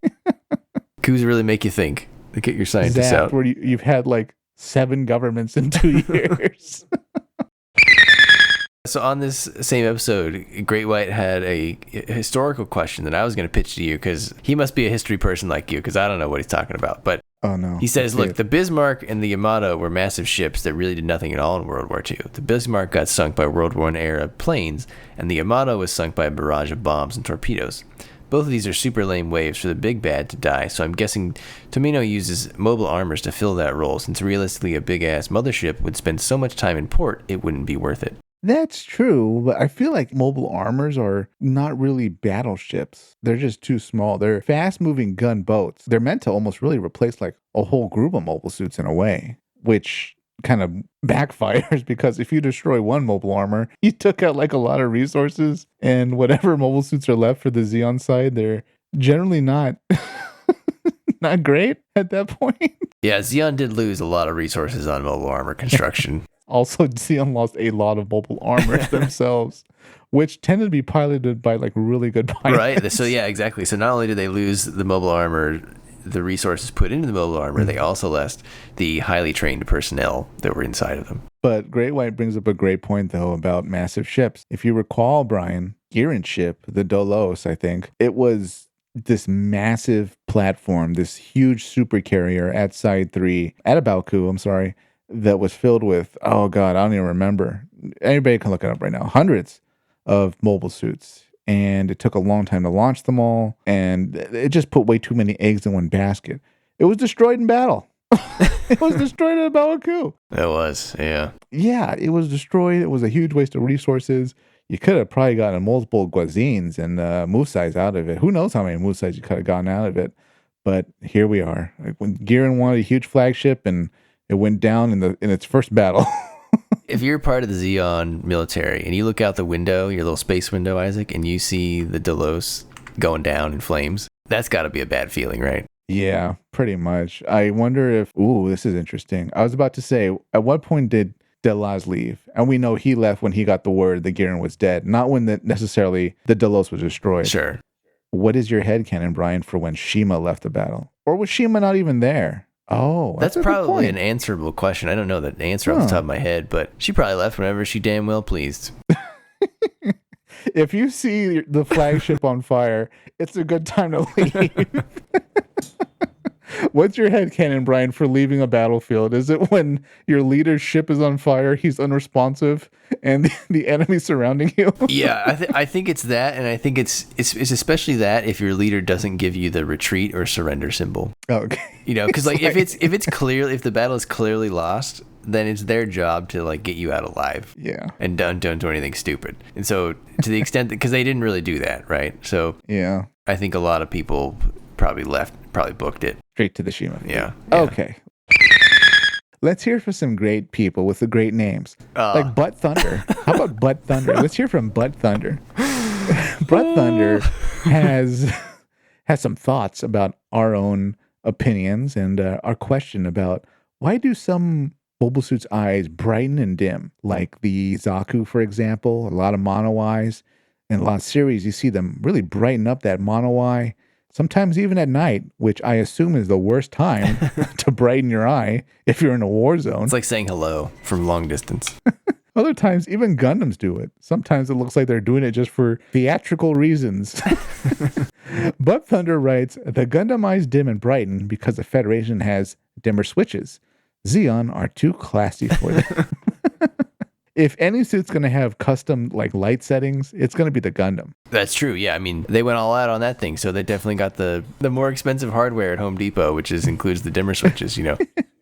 Speaker 2: Coups really make you think. They get your scientists
Speaker 1: Zaft,
Speaker 2: out.
Speaker 1: where you've had like 7 governments in 2 years.
Speaker 2: So on this same episode, Great White had a historical question that I was going to pitch to you, because he must be a history person like you, because I don't know what he's talking about. But
Speaker 1: oh no,
Speaker 2: he says, look, the Bismarck and the Yamato were massive ships that really did nothing at all in World War II. The Bismarck got sunk by World War I era planes, and the Yamato was sunk by a barrage of bombs and torpedoes. Both of these are super lame waves for the big bad to die, so I'm guessing Tomino uses mobile armors to fill that role, since realistically a big-ass mothership would spend so much time in port, it wouldn't be worth it.
Speaker 1: That's true, but I feel like mobile armors are not really battleships. They're just too small. They're fast-moving gunboats. They're meant to almost really replace like a whole group of mobile suits in a way, which kind of backfires, because if you destroy one mobile armor, you took out like a lot of resources, and whatever mobile suits are left for the Zeon side, they're generally not not great at that point.
Speaker 2: Yeah, Zeon did lose a lot of resources on mobile armor construction.
Speaker 1: Also, Zeon lost a lot of mobile armors themselves, which tended to be piloted by like really good pilots.
Speaker 2: Right. So yeah, exactly. So not only did they lose the mobile armor, the resources put into the mobile armor, they also lost the highly trained personnel that were inside of them.
Speaker 1: But Great White brings up a great point, though, about massive ships. If you recall, Brian, Giran's ship, the Dolos, I think, it was this massive platform, this huge supercarrier at Side 3, at Abalku, I'm sorry, that was filled with, oh God, I don't even remember. Anybody can look it up right now. Hundreds of mobile suits. And it took a long time to launch them all. And it just put way too many eggs in one basket. It was destroyed in battle. It was destroyed at Abalku.
Speaker 2: It was, yeah.
Speaker 1: Yeah, it was destroyed. It was a huge waste of resources. You could have probably gotten multiple Guazines and Musais out of it. Who knows how many Musais you could have gotten out of it. But here we are. Like when Giran wanted a huge flagship and it went down in its first battle.
Speaker 2: If you're part of the Zeon military and you look out the window, your little space window, Isaac, and you see the Dolos going down in flames, that's got to be a bad feeling, right?
Speaker 1: Yeah, pretty much. I wonder if, this is interesting. I was about to say, at what point did Delaz leave? And we know he left when he got the word that Giran was dead, not when necessarily the Dolos was destroyed.
Speaker 2: Sure.
Speaker 1: What is your headcanon, Brian, for when Shima left the battle? Or was Shima not even there? Oh,
Speaker 2: that's probably an answerable question. I don't know the answer off the top of my head, but she probably left whenever she damn well pleased.
Speaker 1: If you see the flagship on fire, it's a good time to leave. What's your headcanon, Brian, for leaving a battlefield? Is it when your leader's ship is on fire, he's unresponsive, and the enemy surrounding you?
Speaker 2: Yeah, I think it's that, and I think it's especially that if your leader doesn't give you the retreat or surrender symbol.
Speaker 1: Okay.
Speaker 2: You know, because like if the battle is clearly lost, then it's their job to like get you out alive.
Speaker 1: Yeah.
Speaker 2: And don't do anything stupid. And so to the extent that, because they didn't really do that, right? So
Speaker 1: yeah,
Speaker 2: I think a lot of people probably booked it
Speaker 1: straight to the Shima.
Speaker 2: Yeah.
Speaker 1: Okay. Let's hear from some great people with the great names, like Butt Thunder. How about Butt Thunder? Let's hear from Butt Thunder. Butt Thunder has some thoughts about our own opinions and our question about why do some mobile suits' eyes brighten and dim, like the Zaku, for example. A lot of mono eyes, and a lot of series you see them really brighten up that mono eye. Sometimes even at night, which I assume is the worst time to brighten your eye if you're in a war zone.
Speaker 2: It's like saying hello from long distance.
Speaker 1: Other times, even Gundams do it. Sometimes it looks like they're doing it just for theatrical reasons. Butt Thunder writes, the Gundam eyes dim and brighten because the Federation has dimmer switches. Zeon are too classy for them. If any suit's going to have custom like light settings, it's going to be the Gundam.
Speaker 2: That's true. Yeah, I mean, they went all out on that thing, so they definitely got the more expensive hardware at Home Depot, which includes the dimmer switches, you know.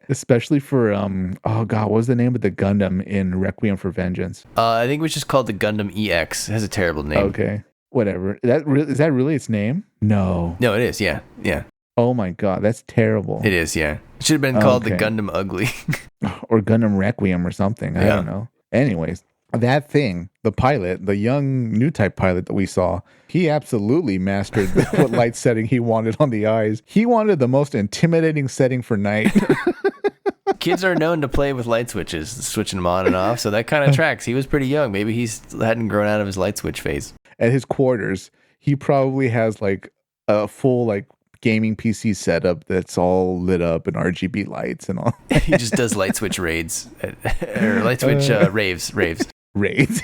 Speaker 1: Especially for oh god, what was the name of the Gundam in Requiem for Vengeance?
Speaker 2: I think it was just called the Gundam EX. It has a terrible name.
Speaker 1: Okay, whatever. Is that really its name? No.
Speaker 2: No, it is. Yeah, yeah.
Speaker 1: Oh my god, that's terrible.
Speaker 2: It is. Yeah, it should have been called the Gundam Ugly,
Speaker 1: or Gundam Requiem or something. I don't know. Anyways, that thing, the pilot, the young new type pilot that we saw, he absolutely mastered what light setting he wanted on the eyes. He wanted the most intimidating setting for night.
Speaker 2: Kids are known to play with light switches, switching them on and off, so that kind of tracks. He was pretty young. Maybe he hadn't grown out of his light switch phase.
Speaker 1: At his quarters, he probably has like a full like gaming PC setup that's all lit up and RGB lights and all.
Speaker 2: He just does light switch raids or light switch raves.
Speaker 1: Raids.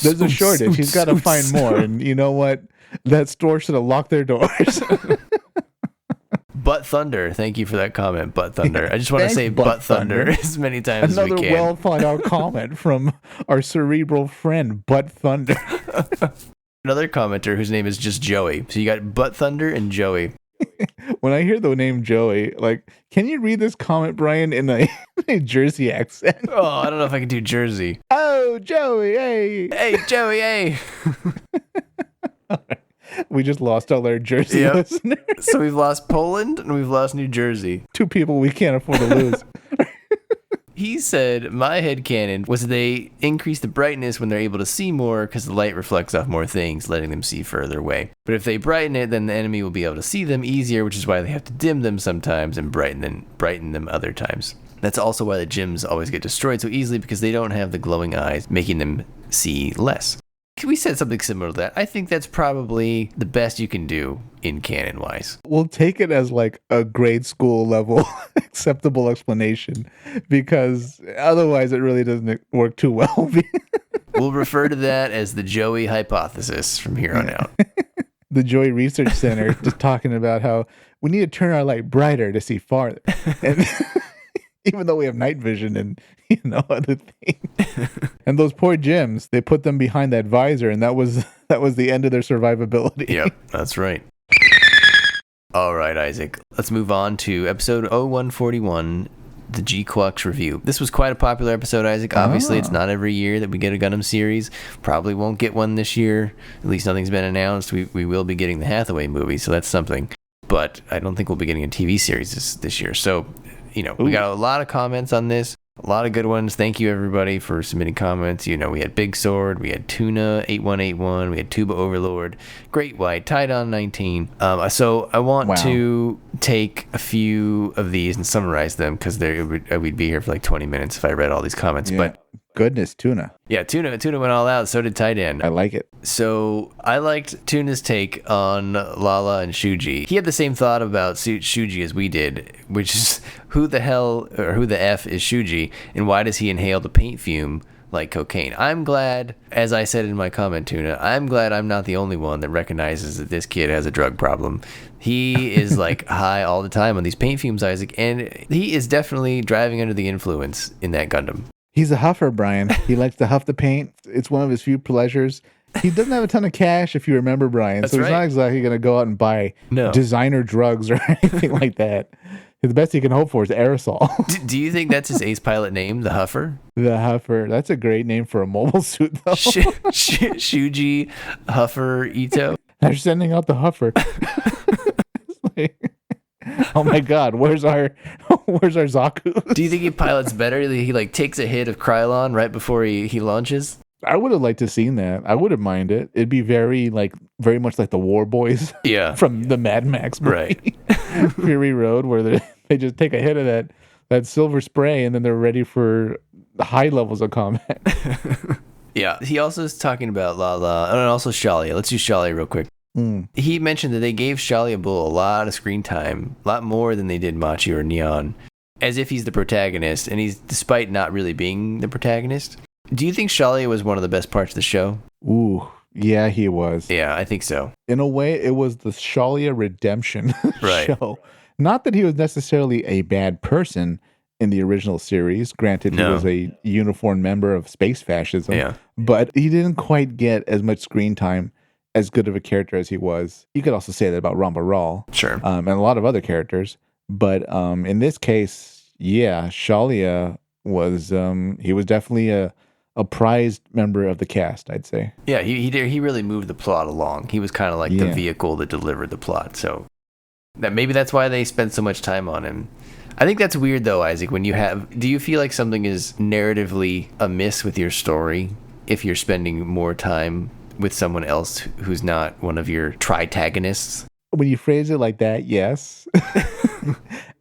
Speaker 1: There's a shortage. He's got to find more. And you know what? That store should have locked their doors.
Speaker 2: Butt Thunder. Thank you for that comment, Butt Thunder. I just want to say Butt Thunder as many times as we can.
Speaker 1: Another well thought out comment from our cerebral friend, Butt Thunder.
Speaker 2: Another commenter whose name is just Joey. So you got Butt Thunder and Joey.
Speaker 1: When I hear the name Joey, like, can you read this comment, Brian, in a Jersey accent?
Speaker 2: Oh, I don't know if I can do Jersey.
Speaker 1: Oh, Joey, hey.
Speaker 2: Hey, Joey, hey.
Speaker 1: We just lost all our Jersey listeners.
Speaker 2: So we've lost Poland and we've lost New Jersey.
Speaker 1: Two people we can't afford to lose.
Speaker 2: He said, my headcanon was that they increase the brightness when they're able to see more because the light reflects off more things, letting them see further away. But if they brighten it, then the enemy will be able to see them easier, which is why they have to dim them sometimes and brighten them other times. That's also why the gems always get destroyed so easily because they don't have the glowing eyes, making them see less. We said something similar to that. I think that's probably the best you can do in canon-wise.
Speaker 1: We'll take it as like a grade school level acceptable explanation because otherwise it really doesn't work too well.
Speaker 2: We'll refer to that as the Joey hypothesis from here on out.
Speaker 1: The Joey Research Center just talking about how we need to turn our light brighter to see farther. And even though we have night vision and, other things. And those poor gems, they put them behind that visor, and that was the end of their survivability.
Speaker 2: Yep, that's right. All right, Isaac. Let's move on to episode 0141, the GQuuuuux review. This was quite a popular episode, Isaac. Obviously, It's not every year that we get a Gundam series. Probably won't get one this year. At least nothing's been announced. We will be getting the Hathaway movie, so that's something. But I don't think we'll be getting a TV series this year. So, we got a lot of comments on this. A lot of good ones. Thank you, everybody, for submitting comments. We had Big Sword, we had Tuna 8181, we had Tuba Overlord, Great White, Tidon 19. So I want to take a few of these and summarize them because we'd be here for like 20 minutes if I read all these comments.
Speaker 1: Yeah.
Speaker 2: But
Speaker 1: goodness, Tuna.
Speaker 2: Yeah, Tuna went all out. So did Tidon.
Speaker 1: I like it.
Speaker 2: So I liked Tuna's take on Lala and Shuji. He had the same thought about Shuji as we did, which is who the hell or who the F is Shuji and why does he inhale the paint fume like cocaine. I'm glad, as I said in my comment, Tuna, I'm glad I'm not the only one that recognizes that this kid has a drug problem. He is like high all the time on these paint fumes, Isaac, and he is definitely driving under the influence in that Gundam.
Speaker 1: He's a huffer, Brian. He likes to huff the paint. It's one of his few pleasures. He doesn't have a ton of cash, if you remember, Brian.
Speaker 2: That's
Speaker 1: so he's
Speaker 2: right.
Speaker 1: not exactly going to go out and buy designer drugs or anything like that. The best he can hope for is aerosol.
Speaker 2: Do you think that's his ace pilot name, the Huffer?
Speaker 1: The Huffer. That's a great name for a mobile suit, though.
Speaker 2: Shuji Huffer Ito.
Speaker 1: They're sending out the Huffer. Oh my God, where's our Zaku?
Speaker 2: Do you think he pilots better? He like takes a hit of Krylon right before he launches?
Speaker 1: I would have liked to seen that. I wouldn't mind it. It'd be very much like the War Boys.
Speaker 2: Yeah.
Speaker 1: From the Mad Max movie.
Speaker 2: Right.
Speaker 1: Fury Road, where they just take a hit of that silver spray and then they're ready for high levels of combat.
Speaker 2: Yeah. He also is talking about Lala and also Challia. Let's do Challia real quick. He mentioned that they gave Challia Bull a lot of screen time, a lot more than they did Machi or Neon, as if he's the protagonist, and he's despite not really being the protagonist. Do you think Challia was one of the best parts of the show?
Speaker 1: Ooh, yeah, he was.
Speaker 2: Yeah, I think so.
Speaker 1: In a way, it was the Challia redemption show. Not that he was necessarily a bad person in the original series. Granted, he was a uniformed member of space fascism, but he didn't quite get as much screen time as good of a character as he was. You could also say that about Ramba Ral.
Speaker 2: Sure.
Speaker 1: And a lot of other characters. But in this case, yeah, Challia was he was definitely a prized member of the cast, I'd say.
Speaker 2: Yeah, he really moved the plot along. He was kind of like the vehicle that delivered the plot. So maybe that's why they spent so much time on him. I think that's weird though, Isaac, do you feel like something is narratively amiss with your story if you're spending more time with someone else who's not one of your tritagonists?
Speaker 1: When you phrase it like that, yes.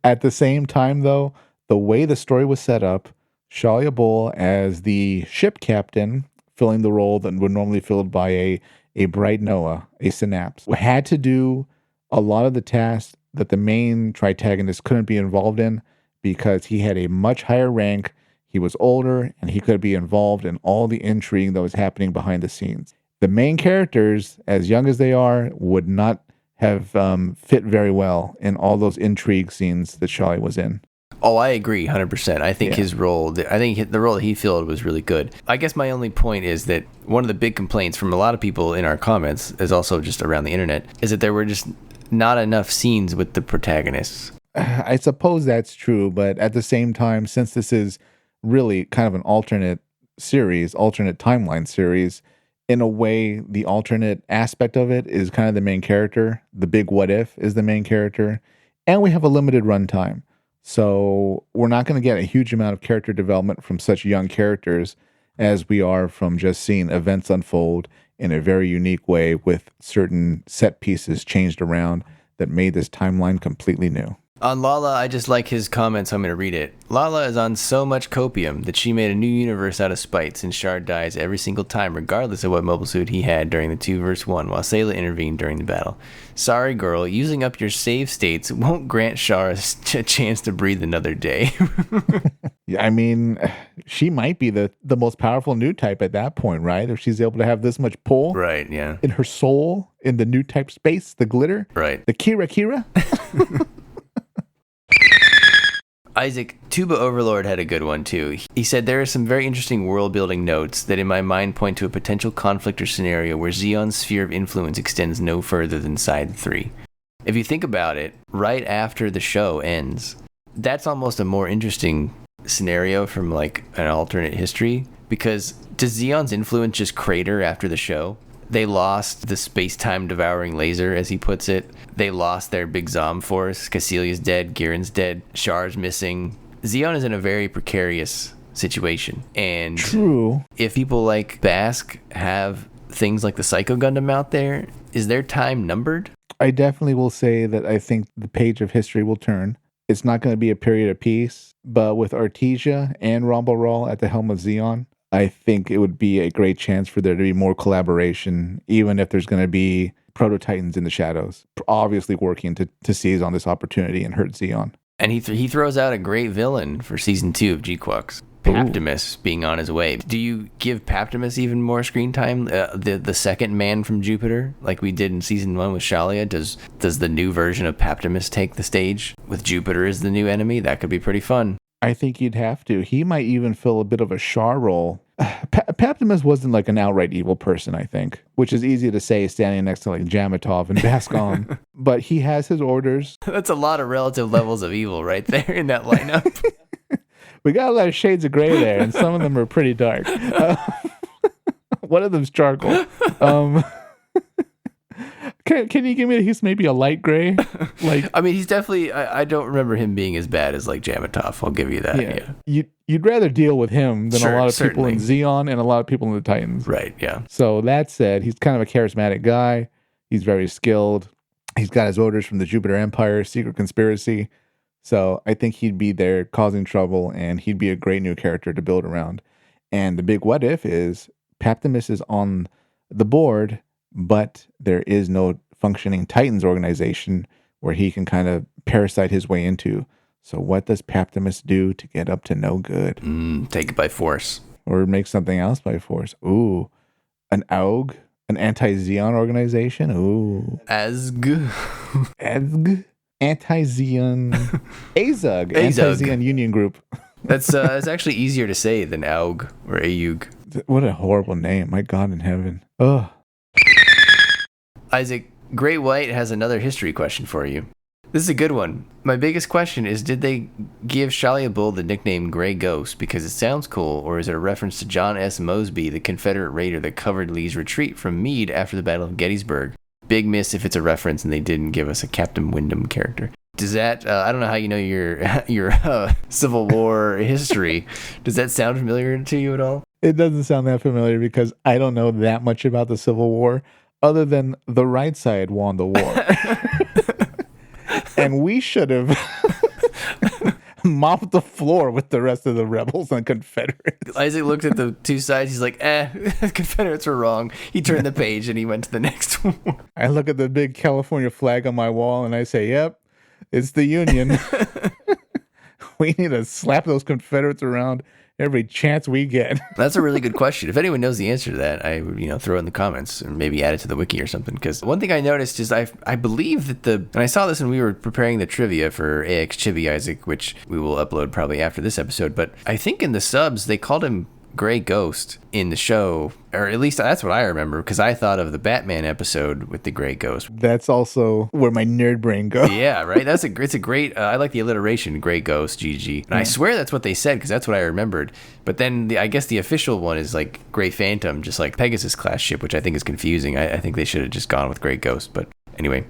Speaker 1: At the same time, though, the way the story was set up, Challia Bull as the ship captain, filling the role that would normally be filled by a bright Noah, a synapse, had to do a lot of the tasks that the main tritagonist couldn't be involved in because he had a much higher rank, he was older, and he could be involved in all the intrigue that was happening behind the scenes. The main characters, as young as they are, would not have fit very well in all those intrigue scenes that Challia was in.
Speaker 2: Oh, I agree 100%. I think his role, the role that he filled was really good. I guess my only point is that one of the big complaints from a lot of people in our comments, is also just around the internet, is that there were just not enough scenes with the protagonists.
Speaker 1: I suppose that's true, but at the same time, since this is really kind of an alternate timeline series, in a way, the alternate aspect of it is kind of the main character. The big what if is the main character. And we have a limited runtime. So we're not going to get a huge amount of character development from such young characters as we are from just seeing events unfold in a very unique way with certain set pieces changed around that made this timeline completely new.
Speaker 2: On Lala, I just like his comment, so I'm going to read it. Lala is on so much copium that she made a new universe out of spite since Shard dies every single time, regardless of what mobile suit he had during the 2v1 while Sayla intervened during the battle. Sorry, girl, using up your save states won't grant Shar a chance to breathe another day.
Speaker 1: Yeah, I mean, she might be the most powerful new type at that point, right? If she's able to have this much pull
Speaker 2: right, yeah,
Speaker 1: in her soul, in the new type space, the glitter,
Speaker 2: right,
Speaker 1: the Kira.
Speaker 2: Isaac, Tuba Overlord had a good one too. He said there are some very interesting world building notes that in my mind point to a potential conflict or scenario where Zeon's sphere of influence extends no further than side 3. If you think about it, right after the show ends, that's almost a more interesting scenario from like an alternate history, because does Zeon's influence just crater after the show? They lost the space-time devouring laser, as he puts it. They lost their big Zom force. Cassilia's dead. Girin's dead. Shar's missing. Zeon is in a very precarious situation. And
Speaker 1: true.
Speaker 2: If people like Bask have things like the Psycho Gundam out there, is their time numbered?
Speaker 1: I definitely will say that I think the page of history will turn. It's not going to be a period of peace, but with Artesia and Ramba Ral at the helm of Zeon, I think it would be a great chance for there to be more collaboration, even if there's going to be proto-titans in the shadows, obviously working to seize on this opportunity and hurt Zeon.
Speaker 2: And he throws out a great villain for season 2 of GQuuuuux. Paptimus being on his way. Do you give Paptimus even more screen time? The second man from Jupiter, like we did in season 1 with Challia? Does the new version of Paptimus take the stage with Jupiter as the new enemy? That could be pretty fun.
Speaker 1: I think you'd have to. He might even fill a bit of a Char role. Paptimus wasn't like an outright evil person, I think, which is easy to say standing next to like Jamatov and Bascom. But he has his orders.
Speaker 2: That's a lot of relative levels of evil right there in that lineup.
Speaker 1: We got a lot of shades of gray there, and some of them are pretty dark. One of them's charcoal. Can you give me he's maybe a light gray? Like,
Speaker 2: I mean, he's definitely. I don't remember him being as bad as like Jamatov. I'll give you that. Yeah.
Speaker 1: You'd rather deal with him than a lot of people in Zeon and a lot of people in the Titans.
Speaker 2: Right. Yeah.
Speaker 1: So that said, he's kind of a charismatic guy. He's very skilled. He's got his orders from the Jupiter Empire, secret conspiracy. So I think he'd be there causing trouble, and he'd be a great new character to build around. And the big what if is Paptimus is on the board, but there is no functioning Titans organization where he can kind of parasite his way into. So what does Paptimus do to get up to no good?
Speaker 2: Take it by force.
Speaker 1: Or make something else by force. Ooh, an AUG? An anti-Zeon organization? Ooh.
Speaker 2: ASG.
Speaker 1: ASG? Anti-Zeon. AZUG. Anti-Zeon Union Group.
Speaker 2: That's actually easier to say than AUG or AUG.
Speaker 1: What a horrible name. My God in heaven. Ugh.
Speaker 2: Isaac, Great White has another history question for you. This is a good one. My biggest question is, did they give Challia Bull the nickname Grey Ghost because it sounds cool, or is it a reference to John S. Mosby, the Confederate raider that covered Lee's retreat from Meade after the Battle of Gettysburg? Big miss if it's a reference and they didn't give us a Captain Wyndham character. Does that, I don't know how you know your Civil War history. Does that sound familiar to you at all?
Speaker 1: It doesn't sound that familiar because I don't know that much about the Civil War other than the right side won the war. And we should have mopped the floor with the rest of the rebels and Confederates.
Speaker 2: Isaac looked at the two sides. He's like, the Confederates were wrong. He turned the page and he went to the next one.
Speaker 1: I look at the big California flag on my wall and I say, yep, it's the Union. We need to slap those Confederates around every chance we get.
Speaker 2: That's a really good question. If anyone knows the answer to that, I would, throw it in the comments and maybe add it to the wiki or something. Because one thing I noticed is I believe that and I saw this when we were preparing the trivia for AX Chibi, Isaac, which we will upload probably after this episode. But I think in the subs, they called him Grey Ghost in the show, or at least that's what I remember, because I thought of the Batman episode with the Grey Ghost.
Speaker 1: That's also where my nerd brain goes.
Speaker 2: Yeah, right. It's a great. I like the alliteration, Grey Ghost, GG, and I swear that's what they said because that's what I remembered. But then I guess the official one is like Grey Phantom, just like Pegasus class ship, which I think is confusing. I think they should have just gone with Grey Ghost, but anyway.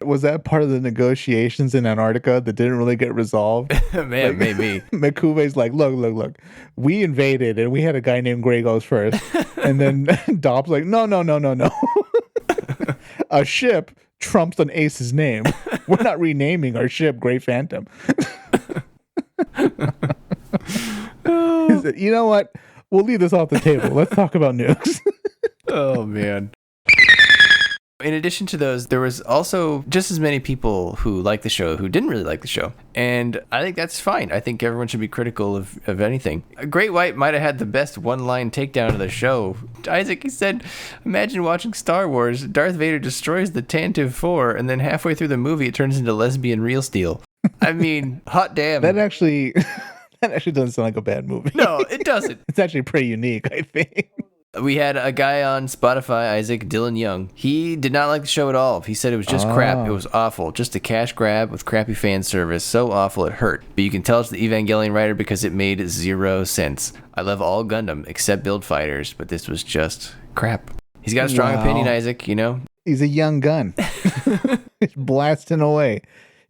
Speaker 1: Was that part of the negotiations in Antarctica that didn't really get resolved?
Speaker 2: Man, maybe.
Speaker 1: McCuve's like, look. We invaded and we had a guy named Grey Ghost first. And then Dobbs like, no. A ship trumps an ace's name. We're not renaming our ship Grey Phantom. He said, you know what? We'll leave this off the table. Let's talk about nukes.
Speaker 2: Oh, man. In addition to those, there was also just as many people who liked the show who didn't really like the show. And I think that's fine. I think everyone should be critical of anything. Great White might have had the best one-line takedown of the show. Isaac, he said, imagine watching Star Wars. Darth Vader destroys the Tantive 4, and then halfway through the movie, it turns into lesbian real steel. I mean, hot damn.
Speaker 1: That actually doesn't sound like a bad movie.
Speaker 2: No, it doesn't.
Speaker 1: It's actually pretty unique, I think.
Speaker 2: We had a guy on Spotify, Isaac, Dylan Young. He did not like the show at all. He said it was just crap. It was awful. Just a cash grab with crappy fan service. So awful it hurt. But you can tell it's the Evangelion writer because it made 0 sense. I love all Gundam except Build Fighters, but this was just crap. He's got a strong opinion, Isaac,
Speaker 1: He's a young gun. He's blasting away.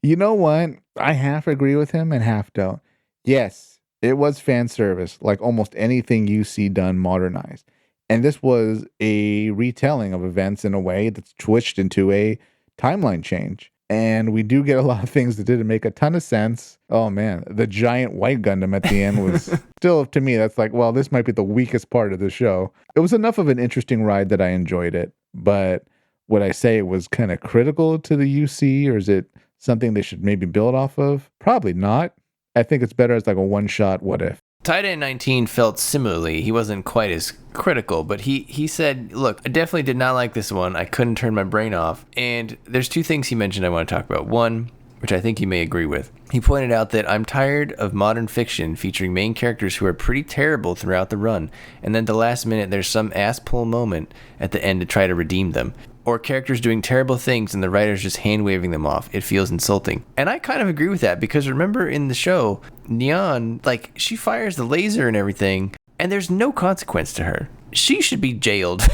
Speaker 1: You know what? I half agree with him and half don't. Yes, it was fan service, like almost anything you see done modernized. And this was a retelling of events in a way that's twitched into a timeline change. And we do get a lot of things that didn't make a ton of sense. Oh man, the giant white Gundam at the end was still, to me, that's like, well, this might be the weakest part of the show. It was enough of an interesting ride that I enjoyed it. But would I say it was kind of critical to the UC, or is it something they should maybe build off of? Probably not. I think it's better as like a one-shot what if.
Speaker 2: Titan 19 felt similarly. He wasn't quite as critical, but he said, look, I definitely did not like this one. I couldn't turn my brain off. And there's two things he mentioned I want to talk about. One, which I think you may agree with. He pointed out that I'm tired of modern fiction featuring main characters who are pretty terrible throughout the run, and then at the last minute there's some ass-pull moment at the end to try to redeem them. Or characters doing terrible things and the writer's just hand-waving them off. It feels insulting. And I kind of agree with that, because remember in the show, Neon, like, she fires the laser and everything, and there's no consequence to her. She should be jailed.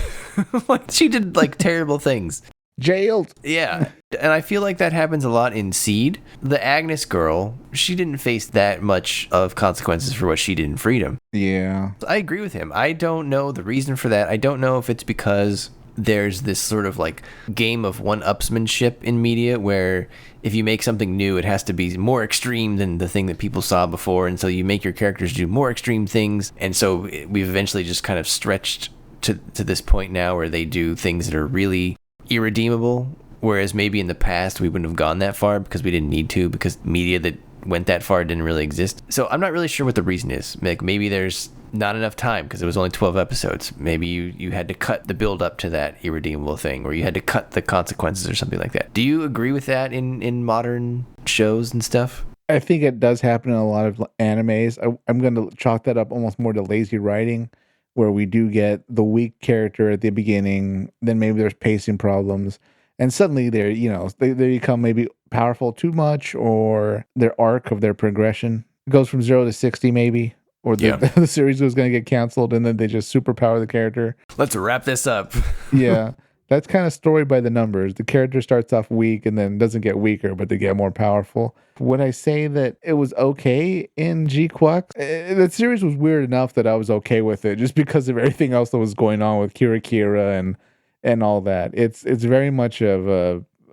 Speaker 2: Like, she did, like, terrible things.
Speaker 1: Jailed.
Speaker 2: Yeah. And I feel like that happens a lot in Seed. The Agnes girl, she didn't face that much of consequences for what she did in Freedom.
Speaker 1: Yeah.
Speaker 2: I agree with him. I don't know the reason for that. I don't know if it's because there's this sort of like game of one-upsmanship in media where if you make something new, it has to be more extreme than the thing that people saw before. And so you make your characters do more extreme things. And so we've eventually just kind of stretched to this point now where they do things that are really irredeemable, whereas maybe in the past we wouldn't have gone that far because we didn't need to, because media that went that far didn't really exist. So I'm not really sure what the reason is. Like, maybe there's not enough time because it was only 12 episodes. Maybe you had to cut the build up to that irredeemable thing, or you had to cut the consequences or something like that. Do you agree with that in modern shows and stuff?
Speaker 1: I think it does happen in a lot of animes. I'm going to chalk that up almost more to lazy writing, where we do get the weak character at the beginning, then maybe there's pacing problems, and suddenly they become maybe powerful too much, or their arc of their progression goes from 0 to 60 maybe, or the series was going to get canceled, and then they just superpower the character.
Speaker 2: Let's wrap this up.
Speaker 1: Yeah. That's kind of story by the numbers. The character starts off weak and then doesn't get weaker, but they get more powerful. Would I say that it was okay in GQuuuuux? The series was weird enough that I was okay with it, just because of everything else that was going on with Kira and all that. It's very much of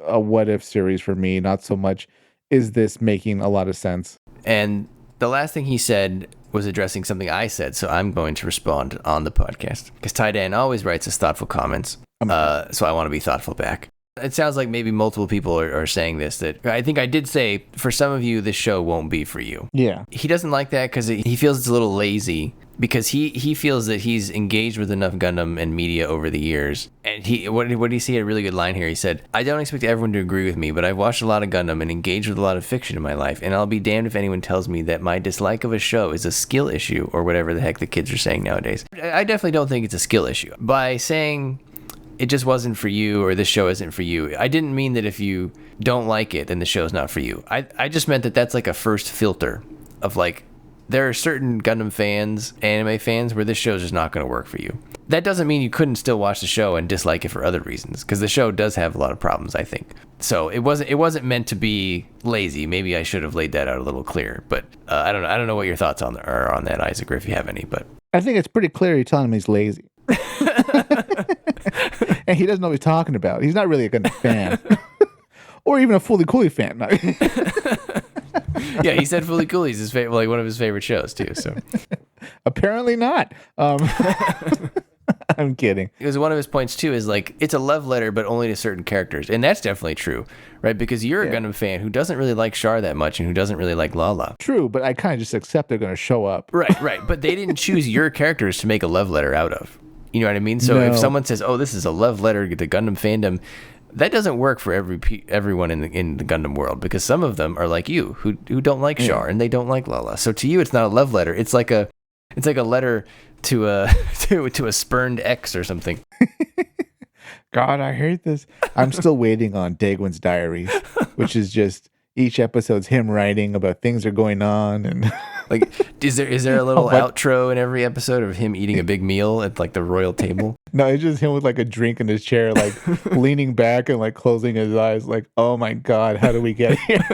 Speaker 1: a what if series for me. Not so much is this making a lot of sense.
Speaker 2: And the last thing he said was addressing something I said, so I'm going to respond on the podcast, because Taidan always writes us thoughtful comments. So I want to be thoughtful back. It sounds like maybe multiple people are saying this, that I think I did say, for some of you, this show won't be for you. Yeah. He doesn't like that because he feels it's a little lazy, because he feels that he's engaged with enough Gundam and media over the years. And what did he say? A really good line here. He said, I don't expect everyone to agree with me, but I've watched a lot of Gundam and engaged with a lot of fiction in my life, and I'll be damned if anyone tells me that my dislike of a show is a skill issue, or whatever the heck the kids are saying nowadays. I definitely don't think it's a skill issue. By saying it just wasn't for you, or this show isn't for you, I didn't mean that if you don't like it, then the show's not for you. I just meant that that's like a first filter of, like, there are certain Gundam fans, anime fans, where this show's just not going to work for you. That doesn't mean you couldn't still watch the show and dislike it for other reasons, because the show does have a lot of problems, I think. So it wasn't meant to be lazy. Maybe I should have laid that out a little clearer, but I don't know what your thoughts are on that, Isaac, or if you have any. But
Speaker 1: I think it's pretty clear you're telling him he's lazy. And he doesn't know what he's talking about. He's not really a good fan. Or even a Fully Cooley fan.
Speaker 2: Yeah, he said Fully Cooley's his favorite, like one of his favorite shows too. So
Speaker 1: apparently not. I'm kidding.
Speaker 2: Because one of his points too is, like, it's a love letter, but only to certain characters, and that's definitely true, right? Because you're a Gundam fan who doesn't really like Char that much, and who doesn't really like Lala.
Speaker 1: True, but I kind of just accept they're going to show up.
Speaker 2: Right. But they didn't choose your characters to make a love letter out of. You know what I mean? So if someone says, "Oh, this is a love letter to Gundam fandom," that doesn't work for everyone in the Gundam world, because some of them are like you, who don't like Char and they don't like Lala. So to you, it's not a love letter. It's like a letter to a to a spurned ex or something.
Speaker 1: God, I hate this. I'm still waiting on Daegwon's diary, which is just each episode's him writing about things are going on, and
Speaker 2: like, is there a little outro in every episode of him eating a big meal at, like, the royal table?
Speaker 1: No, it's just him with, like, a drink in his chair, like leaning back and, like, closing his eyes, like, oh my God, how do we get here?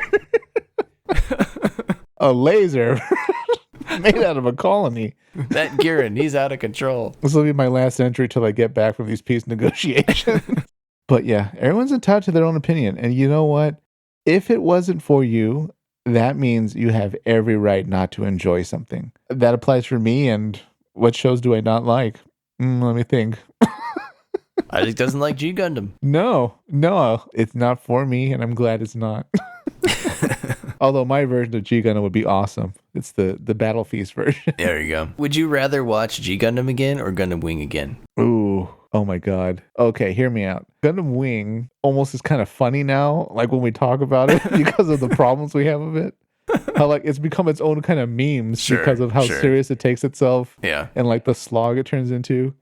Speaker 1: A laser made out of a colony.
Speaker 2: That Girin, he's out of control.
Speaker 1: This will be my last entry till I get back from these peace negotiations. But yeah, everyone's entitled to their own opinion. And you know what? If it wasn't for you, that means you have every right not to enjoy something. That applies for me. And what shows do I not like? Let me think.
Speaker 2: Isaac doesn't like G Gundam.
Speaker 1: No, it's not for me, and I'm glad it's not. Although my version of G Gundam would be awesome. It's the Battle Feast version.
Speaker 2: There you go. Would you rather watch G Gundam again or Gundam Wing again?
Speaker 1: Ooh. Oh my God. Okay, hear me out. Gundam Wing almost is kind of funny now, like when we talk about it, because of the problems we have of it. How like it's become its own kind of memes because of how serious it takes itself.
Speaker 2: Yeah.
Speaker 1: And like the slog it turns into.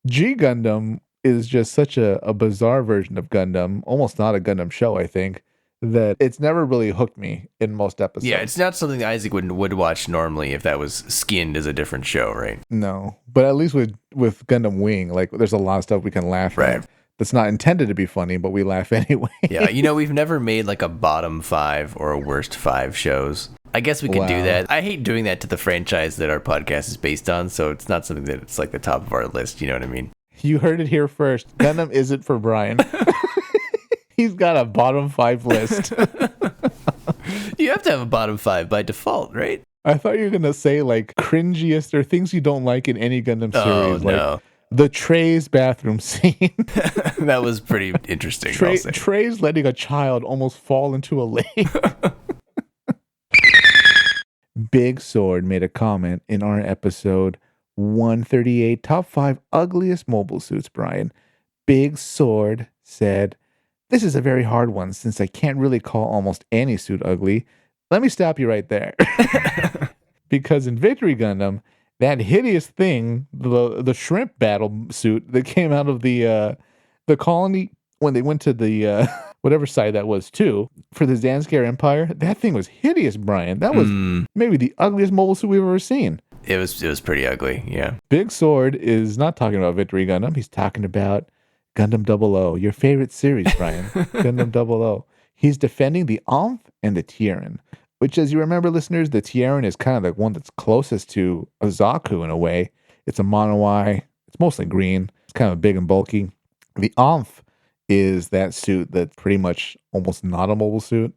Speaker 1: G Gundam is just such a bizarre version of Gundam, almost not a Gundam show, I think, that it's never really hooked me in most episodes.
Speaker 2: Yeah, it's not something that Isaac would watch normally if that was skinned as a different show, right?
Speaker 1: No, but at least with Gundam Wing, like there's a lot of stuff we can laugh at. That's not intended to be funny, but we laugh anyway.
Speaker 2: Yeah, we've never made like a bottom 5 or a worst 5 shows. I guess we could do that. I hate doing that to the franchise that our podcast is based on, so it's not something that it's like the top of our list, you know what I mean?
Speaker 1: You heard it here first. Gundam isn't for Brian. He's got a bottom 5 list.
Speaker 2: You have to have a bottom 5 by default, right?
Speaker 1: I thought you were going to say like cringiest or things you don't like in any Gundam series.
Speaker 2: Oh, no.
Speaker 1: The Trey's bathroom scene.
Speaker 2: That was pretty interesting.
Speaker 1: Trey's letting a child almost fall into a lake. Big Sword made a comment in our episode 138, top 5 ugliest mobile suits, Brian. Big Sword said, "This is a very hard one since I can't really call almost any suit ugly. Let me stop you right there." Because in Victory Gundam, that hideous thing, the shrimp battle suit that came out of the colony when they went to the whatever side that was too, for the Zanskar Empire, that thing was hideous, Brian. That was maybe the ugliest mobile suit we've ever seen.
Speaker 2: It was pretty ugly, yeah.
Speaker 1: Big Sword is not talking about Victory Gundam. He's talking about Gundam 00, your favorite series, Brian. Gundam 00. He's defending the Amph and the Tieran, which, as you remember, listeners, the Tieran is kind of the one that's closest to a Zaku in a way. It's a mono-eye. It's mostly green. It's kind of big and bulky. The Amph is that suit that's pretty much almost not a mobile suit.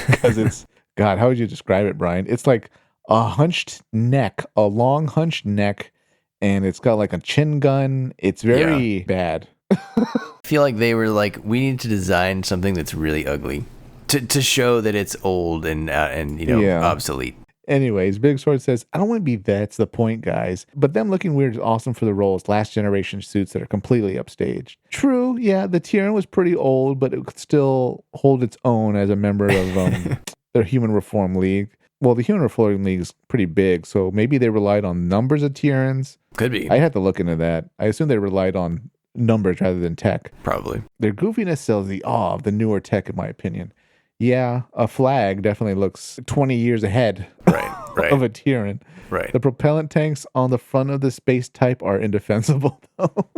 Speaker 1: Because it's, God, how would you describe it, Brian? It's like a hunched neck, a long hunched neck, and it's got like a chin gun. It's very bad.
Speaker 2: I feel like they were like, we need to design something that's really ugly to show that it's old and obsolete.
Speaker 1: Anyways, Big Sword says, "I don't want to be that's the point, guys. But them looking weird is awesome for the roles. Last generation suits that are completely upstaged." True, yeah, the Tieran was pretty old, but it could still hold its own as a member of their Human Reform League. Well, the Human Reform League is pretty big, so maybe they relied on numbers of Tierans.
Speaker 2: Could be.
Speaker 1: I had to look into that. I assume they relied on numbers rather than tech.
Speaker 2: Probably.
Speaker 1: Their goofiness sells the awe of the newer tech, in my opinion. Yeah, a flag definitely looks 20 years ahead of a Tieran.
Speaker 2: Right.
Speaker 1: The propellant tanks on the front of the space type are indefensible, though.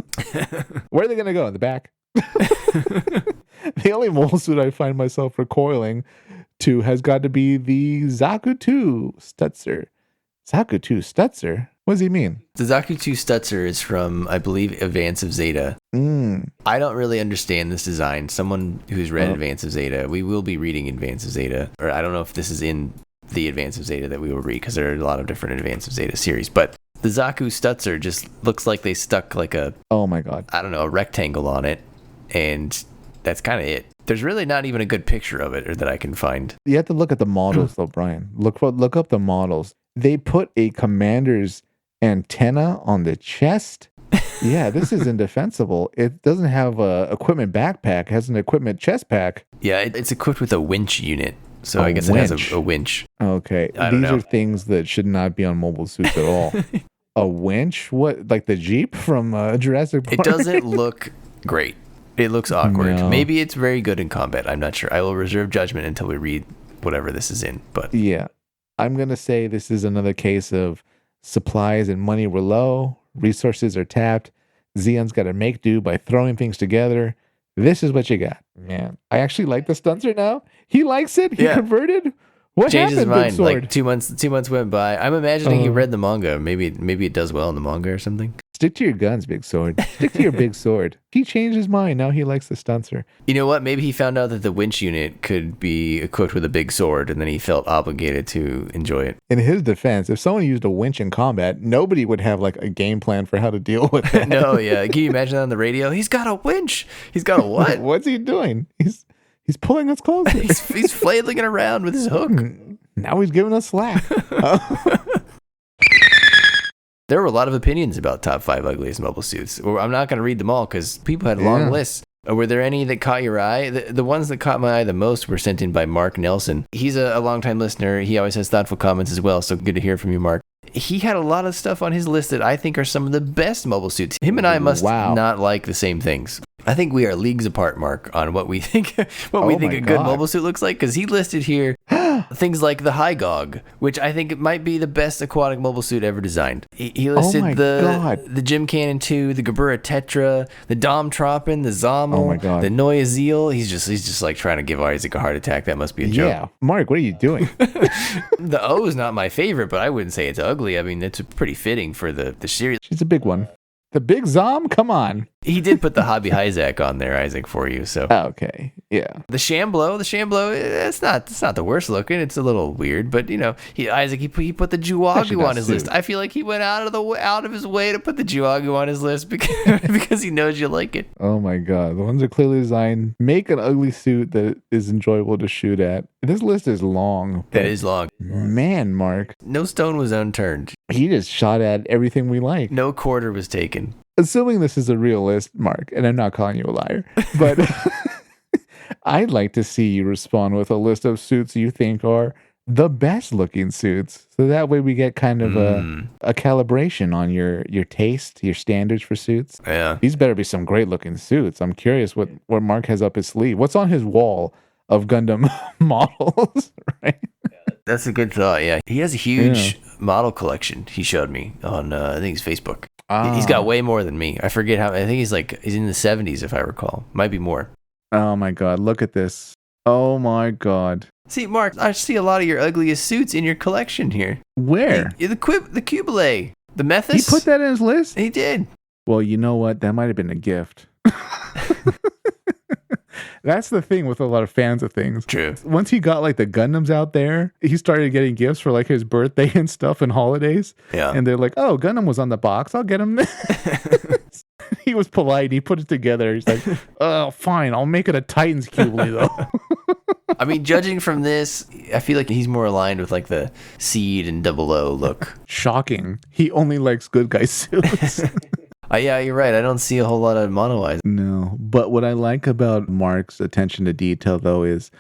Speaker 1: Where are they going to go? In the back? The only mobile suit I find myself recoiling to has got to be the Zaku 2 Stutzer. Zaku 2 Stutzer? What does he mean?
Speaker 2: The Zaku 2 Stutzer is from, I believe, Advance of Zeta. I don't really understand this design. Someone who's read Advance of Zeta, we will be reading Advance of Zeta, or I don't know if this is in the Advance of Zeta that we will read, because there are a lot of different Advance of Zeta series, but the Zaku Stutzer just looks like they stuck like a,
Speaker 1: oh my God,
Speaker 2: I don't know, a rectangle on it, and that's kind of it. There's really not even a good picture of it or that I can find.
Speaker 1: You have to look at the models, though, Brian. Look up the models. They put a commander's antenna on the chest. Yeah, this is indefensible. It doesn't have a equipment backpack. It has an equipment chest pack.
Speaker 2: Yeah, it's equipped with a winch unit. So I guess winch. It has a winch.
Speaker 1: Okay. These are things that should not be on mobile suits at all. A winch? What? Like the Jeep from Jurassic Park?
Speaker 2: It doesn't look great. It looks awkward. No. Maybe it's very good in combat. I'm not sure. I will reserve judgment until we read whatever this is in. But
Speaker 1: yeah, I'm going to say this is another case of supplies and money were low. Resources are tapped. Zeon's got to make do by throwing things together. This is what you got. Man, I actually like the Stunzer now. He likes it. He converted. What
Speaker 2: changed his
Speaker 1: happened,
Speaker 2: mind? Like 2 months went by. I'm imagining he read the manga. Maybe it does well in the manga or something.
Speaker 1: Stick to your guns, Big Sword. Stick to your big sword. He changed his mind. Now he likes the Stunzer.
Speaker 2: You know what? Maybe he found out that the winch unit could be equipped with a big sword, and then he felt obligated to enjoy it.
Speaker 1: In his defense, if someone used a winch in combat, nobody would have like a game plan for how to deal with it.
Speaker 2: No, yeah. Can you imagine that on the radio? He's got a winch. He's got a what?
Speaker 1: What's he doing? He's He's pulling us closer.
Speaker 2: he's flailing it around with his hook.
Speaker 1: Now he's giving us slack.
Speaker 2: There were a lot of opinions about top 5 ugliest mobile suits. Well, I'm not going to read them all because people had long lists. Were there any that caught your eye? The ones that caught my eye the most were sent in by Mark Nelson. He's a longtime listener. He always has thoughtful comments as well, so good to hear from you, Mark. He had a lot of stuff on his list that I think are some of the best mobile suits. Him and I must not like the same things. I think we are leagues apart, Mark, on what we think a good mobile suit looks like, because he listed here things like the Hygog, which I think it might be the best aquatic mobile suit ever designed. He listed the Gym Cannon 2, the Gabura Tetra, the Dom Tropin, the Zommel, the Neue Zeal. He's just like trying to give Isaac a heart attack. That must be a joke.
Speaker 1: Yeah, Mark, what are you doing?
Speaker 2: The O is not my favorite, but I wouldn't say it's ugly. I mean, it's pretty fitting for the series.
Speaker 1: She's a big one. The big Zom? Come on.
Speaker 2: He did put the Hobby Hyzak on there, Isaac, for you. So
Speaker 1: okay, yeah.
Speaker 2: The Shamblo, it's not the worst looking. It's a little weird, but Isaac he put the Juagu on his list. I feel like he went out of his way to put the Juagu on his list because he knows you like it.
Speaker 1: Oh my god, the ones are clearly designed. Make an ugly suit that is enjoyable to shoot at. This list is long.
Speaker 2: That is long.
Speaker 1: Man, Mark.
Speaker 2: No stone was unturned.
Speaker 1: He just shot at everything we like.
Speaker 2: No quarter was taken.
Speaker 1: Assuming this is a real list, Mark, and I'm not calling you a liar, but I'd like to see you respond with a list of suits you think are the best looking suits. So that way we get kind of a calibration on your taste, your standards for suits.
Speaker 2: Yeah.
Speaker 1: These better be some great looking suits. I'm curious what Mark has up his sleeve. What's on his wall of Gundam models, right?
Speaker 2: That's a good thought, yeah. He has a huge model collection he showed me on, I think it's Facebook. He's got way more than me. I forget how. I think he's in the 70s, if I recall. Might be more.
Speaker 1: Oh my god, look at this. Oh my god.
Speaker 2: See, Mark, I see a lot of your ugliest suits in your collection here.
Speaker 1: Where?
Speaker 2: The Cubile, the Methus.
Speaker 1: He put that in his list?
Speaker 2: He did.
Speaker 1: Well, you know what? That might have been a gift. That's the thing with a lot of fans of things.
Speaker 2: True.
Speaker 1: Once he got like the Gundams out there, he started getting gifts for like his birthday and stuff and holidays.
Speaker 2: Yeah.
Speaker 1: And they're like, oh, Gundam was on the box. I'll get him. He was polite. He put it together. He's like, oh, fine. I'll make it a Titans Cubely though.
Speaker 2: I mean, judging from this, I feel like he's more aligned with like the Seed and 00 look.
Speaker 1: Shocking. He only likes good guy suits.
Speaker 2: Yeah, you're right. I don't see a whole lot of mono eyes.
Speaker 1: No, but what I like about Mark's attention to detail, though, is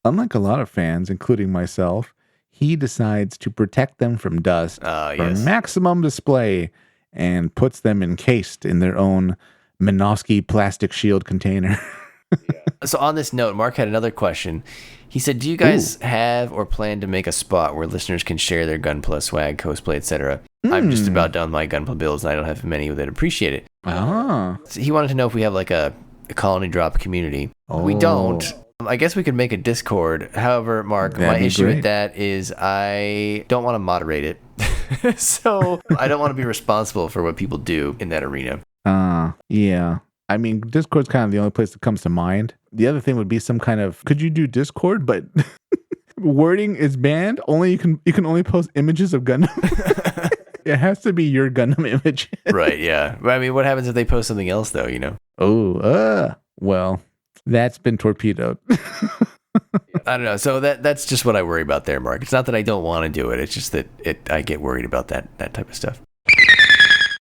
Speaker 1: unlike a lot of fans, including myself, he decides to protect them from dust for maximum display and puts them encased in their own Minovsky plastic shield container.
Speaker 2: So on this note, Mark had another question. He said, do you guys have or plan to make a spot where listeners can share their Gunpla swag, cosplay, etc.? I'm just about done my Gunpla builds, and I don't have many that appreciate it. So he wanted to know if we have like a colony drop community. We don't. I guess we could make a Discord. However, Mark, my issue with that is I don't want to moderate it. So I don't want to be responsible for what people do in that arena.
Speaker 1: Yeah. I mean, Discord's kind of the only place that comes to mind. The other thing would be some kind of, could you do Discord, but wording is banned? Only you can only post images of Gundam. It has to be your Gundam image.
Speaker 2: Right, yeah. But I mean, what happens if they post something else, though,
Speaker 1: Oh, well, that's been torpedoed.
Speaker 2: I don't know. So that's just what I worry about there, Mark. It's not that I don't want to do it. It's just that I get worried about that type of stuff.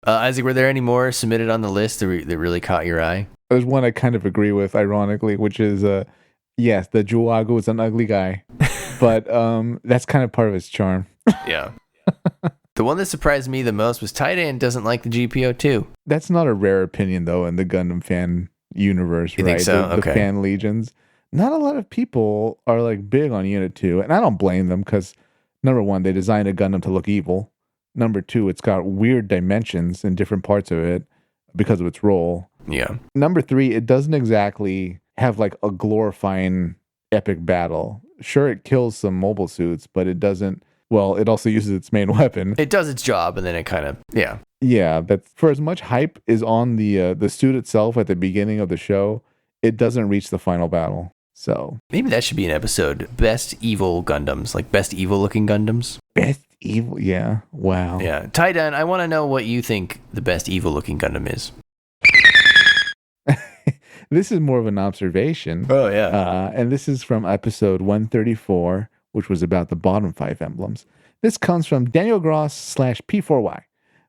Speaker 2: Isaac, were there any more submitted on the list that really caught your eye?
Speaker 1: There's one I kind of agree with, ironically, which is, yes, the Juagu is an ugly guy, but that's kind of part of his charm.
Speaker 2: Yeah. The one that surprised me the most was Titan doesn't like the GPO2.
Speaker 1: That's not a rare opinion, though, in the Gundam fan universe,
Speaker 2: you
Speaker 1: right?
Speaker 2: Think so?
Speaker 1: The fan legions. Not a lot of people are like big on Unit 2, and I don't blame them because, number one, they designed a Gundam to look evil. Number two, it's got weird dimensions in different parts of it because of its role.
Speaker 2: Yeah.
Speaker 1: Number three, it doesn't exactly have like a glorifying epic battle. Sure, it kills some mobile suits, but it doesn't. Well, it also uses its main weapon.
Speaker 2: It does its job, and then it kind of, yeah.
Speaker 1: Yeah, but for as much hype is on the suit itself at the beginning of the show, it doesn't reach the final battle. So
Speaker 2: maybe that should be an episode. Best evil Gundams, like best evil looking Gundams.
Speaker 1: Best evil, yeah. Wow.
Speaker 2: Yeah, Titan, I want to know what you think the best evil looking Gundam is.
Speaker 1: This is more of an observation.
Speaker 2: Oh, yeah.
Speaker 1: And this is from episode 134, which was about the bottom 5 emblems. This comes from Daniel Gross /P4Y.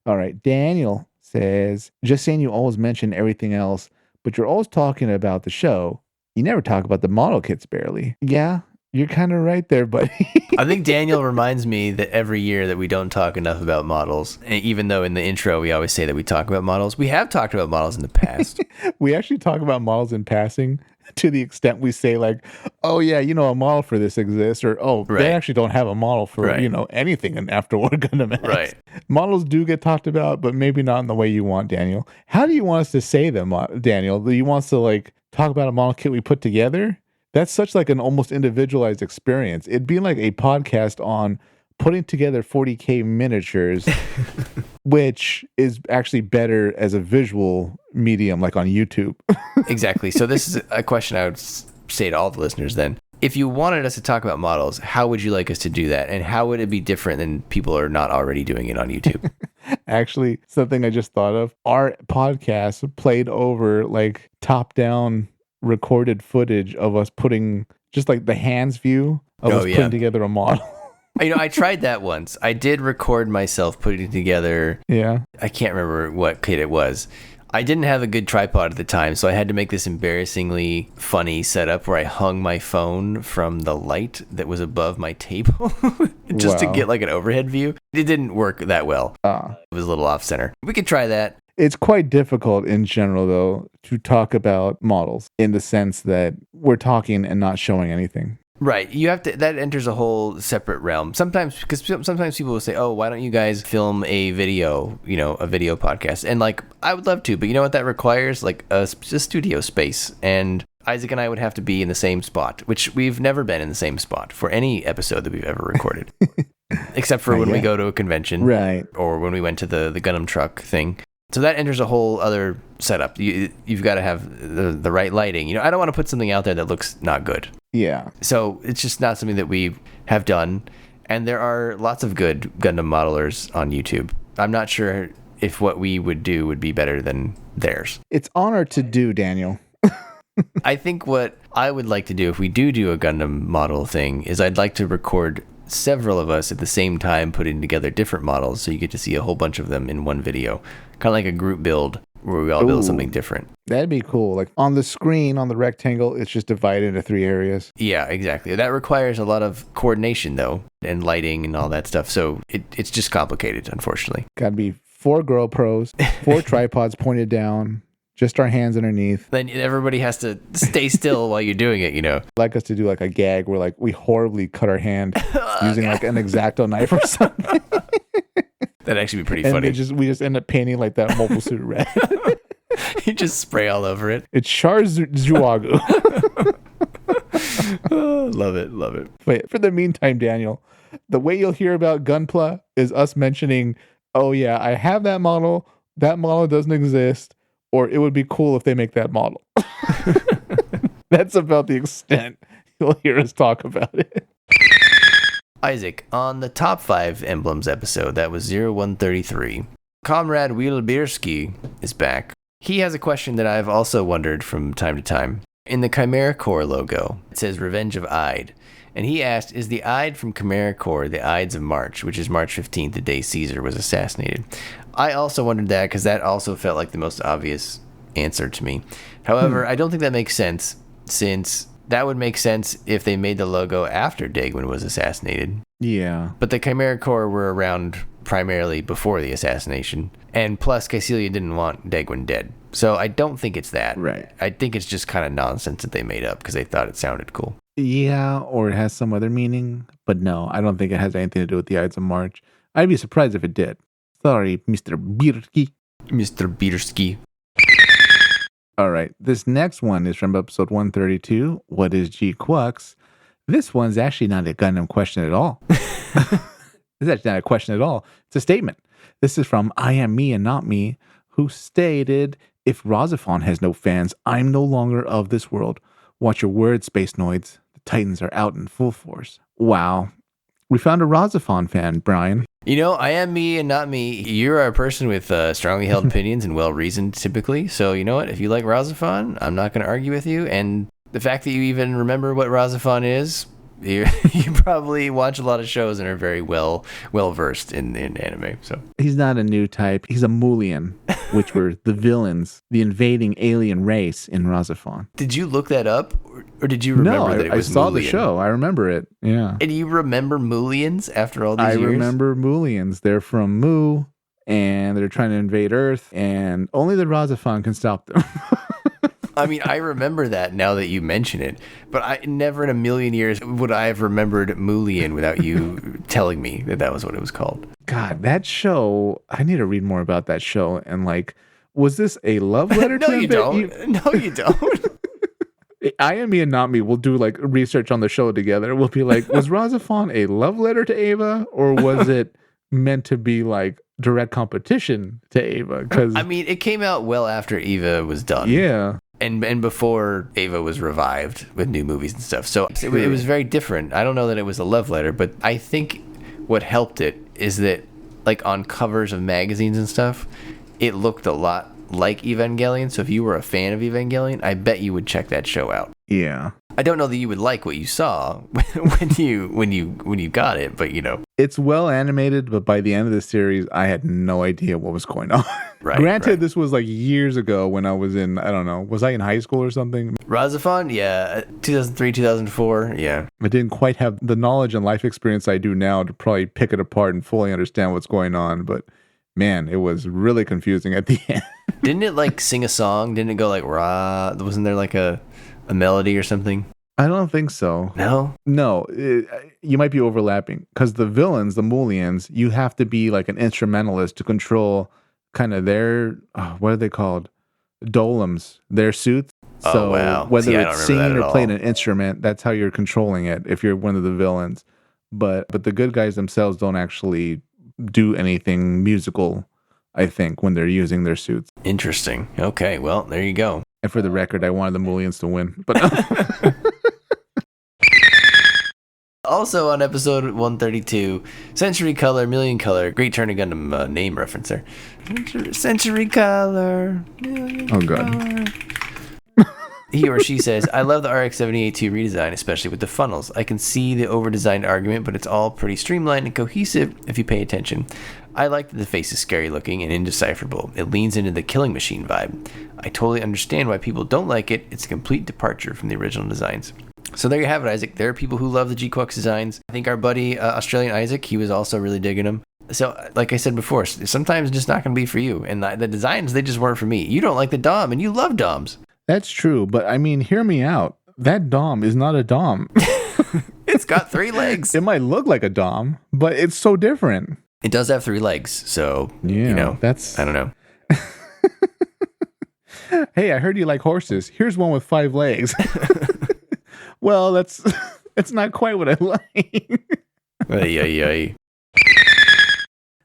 Speaker 1: All right, Daniel says, just saying you always mention everything else, but you're always talking about the show. You never talk about the model kits barely. Yeah, you're kind of right there, buddy.
Speaker 2: I think Daniel reminds me that every year that we don't talk enough about models. And even though in the intro we always say that we talk about models, we have talked about models in the past.
Speaker 1: We actually talk about models in passing to the extent we say like, oh yeah, you know, a model for this exists, or oh,
Speaker 2: Right.
Speaker 1: they actually don't have a model for,
Speaker 2: Right.
Speaker 1: you know, anything in After War Gundam X.
Speaker 2: Right.
Speaker 1: Models do get talked about, but maybe not in the way you want, Daniel. How do you want us to say them, Daniel? Do you want us to like talk about a model kit we put together? That's such like an almost individualized experience. It'd be like a podcast on putting together 40K miniatures, which is actually better as a visual medium, like on YouTube.
Speaker 2: Exactly. So this is a question I would say to all the listeners then. If you wanted us to talk about models, how would you like us to do that? And how would it be different than people are not already doing it on YouTube?
Speaker 1: Actually, something I just thought of, our podcast played over like top-down recorded footage of us putting just like the hands view of us putting together a model.
Speaker 2: You know, I tried that once. I did record myself putting together.
Speaker 1: Yeah.
Speaker 2: I can't remember what kit it was. I didn't have a good tripod at the time, so I had to make this embarrassingly funny setup where I hung my phone from the light that was above my table just to get like an overhead view. It didn't work that well. It was a little off center. We could try that.
Speaker 1: It's quite difficult in general, though, to talk about models in the sense that we're talking and not showing anything.
Speaker 2: Right. You have to, that enters a whole separate realm. Sometimes, because sometimes people will say, oh, why don't you guys film a video, you know, a video podcast? And like, I would love to, but you know what that requires? Like a studio space. And Isaac and I would have to be in the same spot, which we've never been in the same spot for any episode that we've ever recorded. Except for when we go to a convention.
Speaker 1: Right.
Speaker 2: Or when we went to the Gundam truck thing. So that enters a whole other setup. You've got to have the right lighting. You know, I don't want to put something out there that looks not good.
Speaker 1: Yeah.
Speaker 2: So it's just not something that we have done. And there are lots of good Gundam modelers on YouTube. I'm not sure if what we would do would be better than theirs.
Speaker 1: It's honor to do, Daniel.
Speaker 2: I think what I would like to do if we do a Gundam model thing is I'd like to record several of us at the same time putting together different models so you get to see a whole bunch of them in one video. Kind of like a group build where we all build something different.
Speaker 1: That'd be cool. Like on the screen, on the rectangle, it's just divided into 3 areas.
Speaker 2: Yeah, exactly. That requires a lot of coordination, though, and lighting and all that stuff. So it's just complicated, unfortunately.
Speaker 1: Gotta be 4 GoPros, 4 tripods pointed down, just our hands underneath.
Speaker 2: Then everybody has to stay still while you're doing it, you know.
Speaker 1: I'd like us to do like a gag where like we horribly cut our hand using like an X-Acto knife or something.
Speaker 2: That'd actually be pretty
Speaker 1: and
Speaker 2: funny.
Speaker 1: we just end up painting like that mobile suit red.
Speaker 2: You just spray all over it.
Speaker 1: It's Zhuagu.
Speaker 2: Oh, love it, love it.
Speaker 1: Wait, for the meantime, Daniel, the way you'll hear about Gunpla is us mentioning, oh yeah, I have that model doesn't exist, or it would be cool if they make that model. That's about the extent you'll hear us talk about it.
Speaker 2: Isaac, on the top 5 emblems episode, that was 0133, Comrade Wielbierski is back. He has a question that I've also wondered from time to time. In the Chimera Corps logo, it says Revenge of Ide. And he asked, is the Ide from Chimera Corps the Ides of March, which is March 15th, the day Caesar was assassinated? I also wondered that because that also felt like the most obvious answer to me. However, I don't think that makes sense, since that would make sense if they made the logo after Dagwin was assassinated.
Speaker 1: Yeah.
Speaker 2: But the Chimera Corps were around primarily before the assassination. And plus, Challia didn't want Dagwin dead. So I don't think it's that.
Speaker 1: Right.
Speaker 2: I think it's just kind of nonsense that they made up because they thought it sounded cool.
Speaker 1: Yeah, or it has some other meaning. But no, I don't think it has anything to do with the Ides of March. I'd be surprised if it did. Sorry, Mr. Birki.
Speaker 2: Mr. Bieterski.
Speaker 1: All right, this next one is from episode 132. What is GQuuuuux? This one's actually not a Gundam question at all. It's actually not a question at all. It's a statement. This is from I Am Me and Not Me, who stated, if RahXephon has no fans, I'm no longer of this world. Watch your words, Space Noids. The Titans are out in full force. Wow. We found a RahXephon fan, Brian.
Speaker 2: You know, I am me and not me. You're a person with strongly held opinions and well-reasoned typically. So you know what? If you like RahXephon, I'm not going to argue with you. And the fact that you even remember what RahXephon is, you probably watch a lot of shows and are very well versed in anime. So
Speaker 1: He's not a new type. He's a Mulian, which were the villains, the invading alien race in RahXephon.
Speaker 2: did you look that up, or did you remember that it was
Speaker 1: I saw the
Speaker 2: Mulian?
Speaker 1: show. I remember it. Yeah.
Speaker 2: And you remember Mulians after all these
Speaker 1: I
Speaker 2: years?
Speaker 1: remember Mulians. They're from Mu, and they're trying to invade Earth, and only the RahXephon can stop them.
Speaker 2: I mean, I remember that now that you mention it, but I never in a million years would I have remembered Mulian without you telling me that was what it was called.
Speaker 1: God, that show, I need to read more about that show. And like, was this a love letter
Speaker 2: No,
Speaker 1: to
Speaker 2: you don't. No, you don't.
Speaker 1: I am me and not me. We'll do like research on the show together. We'll be like, was RahXephon a love letter to Ava, or was it meant to be like direct competition to Ava? Because
Speaker 2: I mean, it came out well after Eva was done.
Speaker 1: yeah.
Speaker 2: And before Ava was revived with new movies and stuff. So it was very different. I don't know that it was a love letter, but I think what helped it is that, like, on covers of magazines and stuff, it looked a lot like Evangelion. So if you were a fan of Evangelion, I bet you would check that show out.
Speaker 1: Yeah.
Speaker 2: I don't know that you would like what you saw when you got it, but you know.
Speaker 1: It's well animated, but by the end of the series, I had no idea what was going on.
Speaker 2: Right.
Speaker 1: Granted, this was like years ago when I was in, I don't know, was I in high school or something?
Speaker 2: RahXephon, yeah, 2003, 2004, yeah.
Speaker 1: I didn't quite have the knowledge and life experience I do now to probably pick it apart and fully understand what's going on, but man, it was really confusing at the end.
Speaker 2: Didn't it like sing a song? Didn't it go like rah? Wasn't there like a melody or something?
Speaker 1: I don't think so.
Speaker 2: No?
Speaker 1: No, you might be overlapping because the villains, the Mulians, you have to be like an instrumentalist to control kind of their, what are they called? Dolems, their suits. So
Speaker 2: wow.
Speaker 1: whether
Speaker 2: See, I don't
Speaker 1: it's
Speaker 2: remember that
Speaker 1: singing
Speaker 2: at
Speaker 1: or playing
Speaker 2: all.
Speaker 1: an instrument, that's how you're controlling it if you're one of the villains. But the good guys themselves don't actually do anything musical, I think, when they're using their suits.
Speaker 2: Interesting. Okay, well, there you go.
Speaker 1: And for the record, I wanted the Mulians to win. But
Speaker 2: Also on episode 132, Century Color, Million Color, great Turning Gundam name reference there. Century Color, Million
Speaker 1: Oh, God.
Speaker 2: Color. He or she says, I love the RX-78-2 redesign, especially with the funnels. I can see the over-designed argument, but it's all pretty streamlined and cohesive if you pay attention. I like that the face is scary looking and indecipherable. It leans into the Killing Machine vibe. I totally understand why people don't like it. It's a complete departure from the original designs. So there you have it, Isaac. There are people who love the GQuuuuuux designs. I think our buddy Australian Isaac, he was also really digging them. So like I said before, sometimes it's just not going to be for you. And the designs, they just weren't for me. You don't like the Dom, and you love Doms.
Speaker 1: that's true. But I mean, hear me out. That Dom is not a Dom.
Speaker 2: It's got 3 legs.
Speaker 1: It might look like a Dom, but it's so different.
Speaker 2: It does have 3 legs. So,
Speaker 1: Yeah,
Speaker 2: you know,
Speaker 1: that's.
Speaker 2: I don't know.
Speaker 1: Hey, I heard you like horses. Here's one with 5 legs. Well, that's not quite what I like.
Speaker 2: Ay.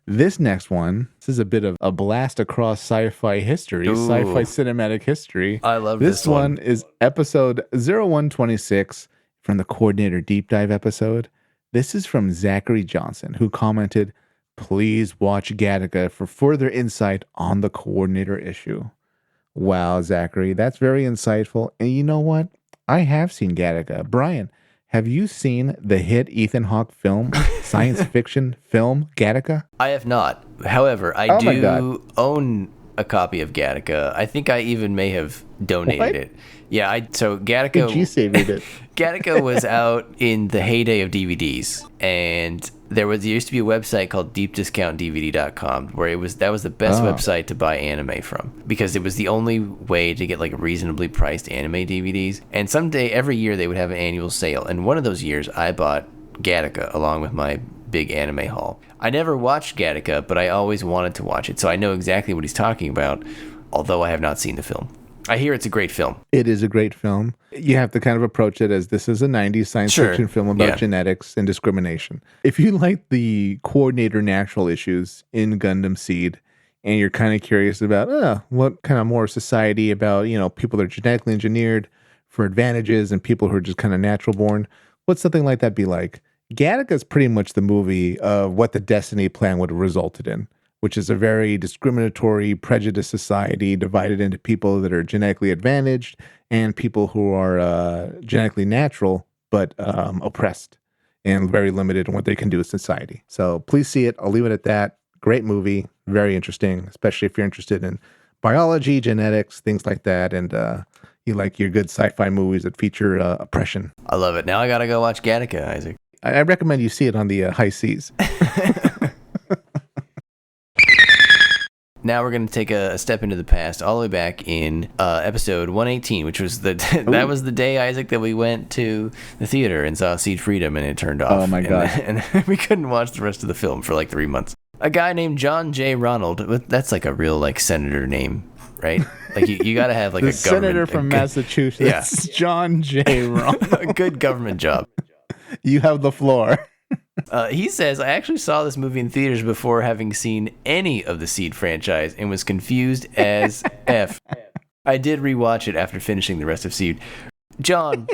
Speaker 1: This next one, this is a bit of a blast across sci-fi history,
Speaker 2: Ooh.
Speaker 1: sci-fi cinematic history.
Speaker 2: I love
Speaker 1: This
Speaker 2: this one.
Speaker 1: one is episode 0126 from the Coordinator Deep Dive episode. This is from Zachary Johnson, who commented, please watch Gattaca for further insight on the Coordinator issue. Wow, Zachary, that's very insightful. And you know what? I have seen Gattaca. Brian, have you seen the hit Ethan Hawke film, science fiction film, Gattaca?
Speaker 2: I have not. However, I
Speaker 1: Oh my
Speaker 2: do
Speaker 1: God.
Speaker 2: own a copy of Gattaca. I think I even may have donated
Speaker 1: What?
Speaker 2: it. Yeah, so Gattaca.
Speaker 1: G-saved it.
Speaker 2: Gattaca was out in the heyday of DVDs, and there used to be a website called deepdiscountdvd.com where that was the best website to buy anime from, because it was the only way to get like reasonably priced anime DVDs. And someday every year they would have an annual sale, and one of those years I bought Gattaca along with my big anime haul. I never watched Gattaca, but I always wanted to watch it, so I know exactly what he's talking about, although I have not seen the film. I hear it's a great film.
Speaker 1: It is a great film. You have to kind of approach it as this is a 90s science
Speaker 2: Sure.
Speaker 1: fiction film about
Speaker 2: Yeah.
Speaker 1: genetics and discrimination. If you like the Coordinator natural issues in Gundam Seed, and you're kind of curious about what kind of more society about, people that are genetically engineered for advantages and people who are just kind of natural born, what's something like that be like? Gattaca is pretty much the movie of what the Destiny plan would have resulted in, which is a very discriminatory, prejudiced society divided into people that are genetically advantaged and people who are genetically natural but oppressed and very limited in what they can do in society. So please see it. I'll leave it at that. Great movie. Very interesting, especially if you're interested in biology, genetics, things like that, and you like your good sci-fi movies that feature oppression.
Speaker 2: I love it. Now I gotta go watch Gattaca, Isaac.
Speaker 1: I recommend you see it on the high seas.
Speaker 2: Now we're going to take a step into the past, all the way back in episode 118, which was that was the day, Isaac, that we went to the theater and saw Seed Freedom, and it turned off.
Speaker 1: Oh my god!
Speaker 2: And we couldn't watch the rest of the film for like 3 months. A guy named John J. Ronald. That's like a real like senator name, right? Like you got to have like
Speaker 1: the
Speaker 2: a
Speaker 1: senator from Massachusetts.
Speaker 2: Yes,
Speaker 1: John J. Ronald.
Speaker 2: A good government job.
Speaker 1: You have the floor.
Speaker 2: He says, I actually saw this movie in theaters before having seen any of the Seed franchise and was confused as F. I did rewatch it after finishing the rest of Seed. John